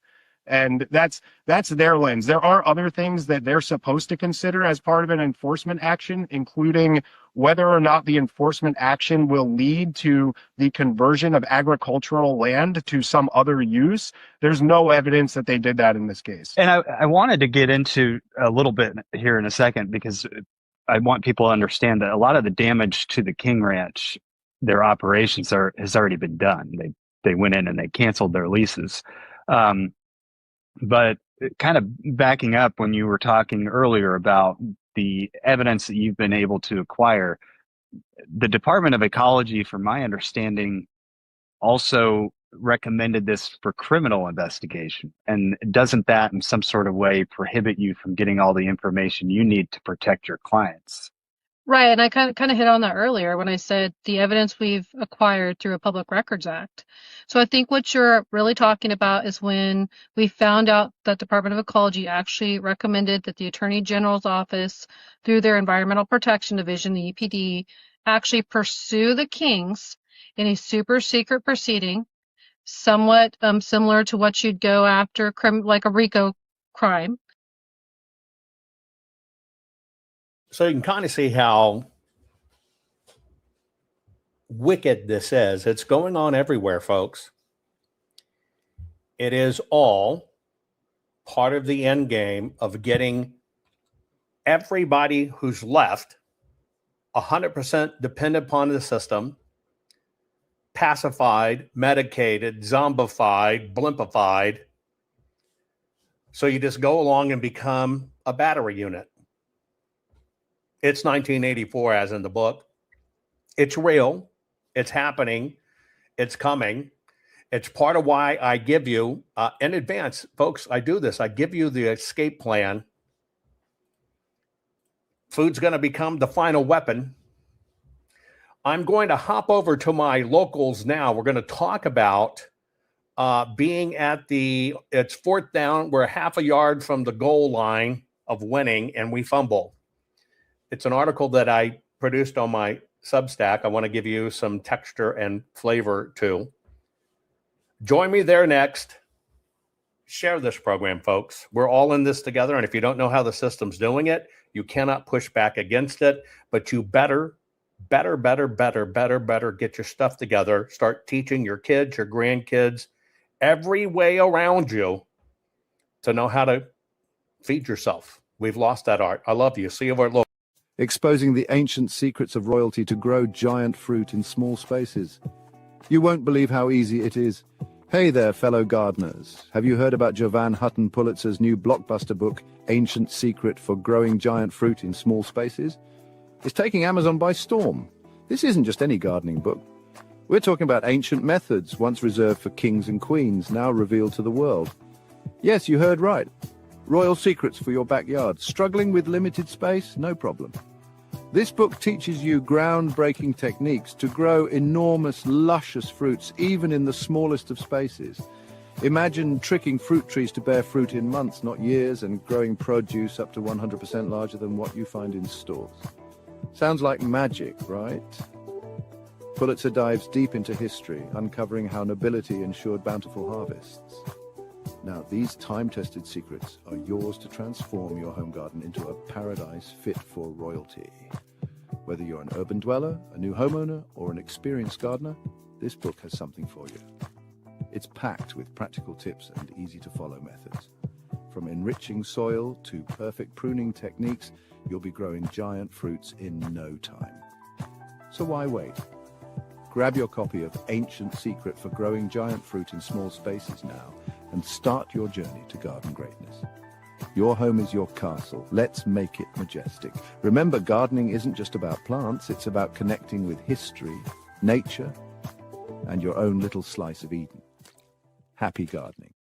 J: And that's their lens. There are other things that they're supposed to consider as part of an enforcement action, including whether or not the enforcement action will lead to the conversion of agricultural land to some other use. There's no evidence that they did that in this case.
H: And I wanted to get into a little bit here in a second, because I want people to understand that a lot of the damage to the King Ranch, their operations has already been done. They went in and they canceled their leases. But kind of backing up when you were talking earlier about the evidence that you've been able to acquire, the Department of Ecology, from my understanding, also recommended this for criminal investigation. And doesn't that in some sort of way prohibit you from getting all the information you need to protect your clients?
I: Right, and I kind of hit on that earlier when I said the evidence we've acquired through a Public Records Act. So I think what you're really talking about is when we found out that Department of Ecology actually recommended that the Attorney General's office, through their Environmental Protection Division, the EPD, actually pursue the Kings in a super secret proceeding, somewhat similar to what you'd go after like a RICO crime.
B: So you can kind of see how wicked this is. It's going on everywhere, folks. It is all part of the end game of getting everybody who's left 100% dependent upon the system, pacified, medicated, zombified, blimpified. So you just go along and become a battery unit. It's 1984, as in the book. It's real. It's happening. It's coming. It's part of why I give you, in advance, folks, I do this. I give you the escape plan. Food's going to become the final weapon. I'm going to hop over to my locals now. We're going to talk about being at it's fourth down. We're half a yard from the goal line of winning, and we fumble. It's an article that I produced on my Substack. I want to give you some texture and flavor too. Join me there next. Share this program, folks. We're all in this together, and if you don't know how the system's doing it, you cannot push back against it, but you better get your stuff together. Start teaching your kids, your grandkids, every way around you to know how to feed yourself. We've lost that art. I love you. See you over.
K: Exposing the ancient secrets of royalty to grow giant fruit in small spaces. You won't believe how easy it is. Hey there, fellow gardeners. Have you heard about Jovan Hutton Pulitzer's new blockbuster book, Ancient Secret for Growing Giant Fruit in Small Spaces? It's taking Amazon by storm. This isn't just any gardening book. We're talking about ancient methods once reserved for kings and queens, now revealed to the world. Yes, you heard right. Royal secrets for your backyard. Struggling with limited space? No problem. This book teaches you groundbreaking techniques to grow enormous, luscious fruits, even in the smallest of spaces. Imagine tricking fruit trees to bear fruit in months, not years, and growing produce up to 100% larger than what you find in stores. Sounds like magic, right? Pulitzer dives deep into history, uncovering how nobility ensured bountiful harvests. Now, these time-tested secrets are yours to transform your home garden into a paradise fit for royalty. Whether you're an urban dweller, a new homeowner, or an experienced gardener, this book has something for you. It's packed with practical tips and easy-to-follow methods. From enriching soil to perfect pruning techniques, you'll be growing giant fruits in no time. So why wait? Grab your copy of Ancient Secret for Growing Giant Fruit in Small Spaces now and start your journey to garden greatness. Your home is your castle. Let's make it majestic. Remember, gardening isn't just about plants. It's about connecting with history, nature, and your own little slice of Eden. Happy gardening.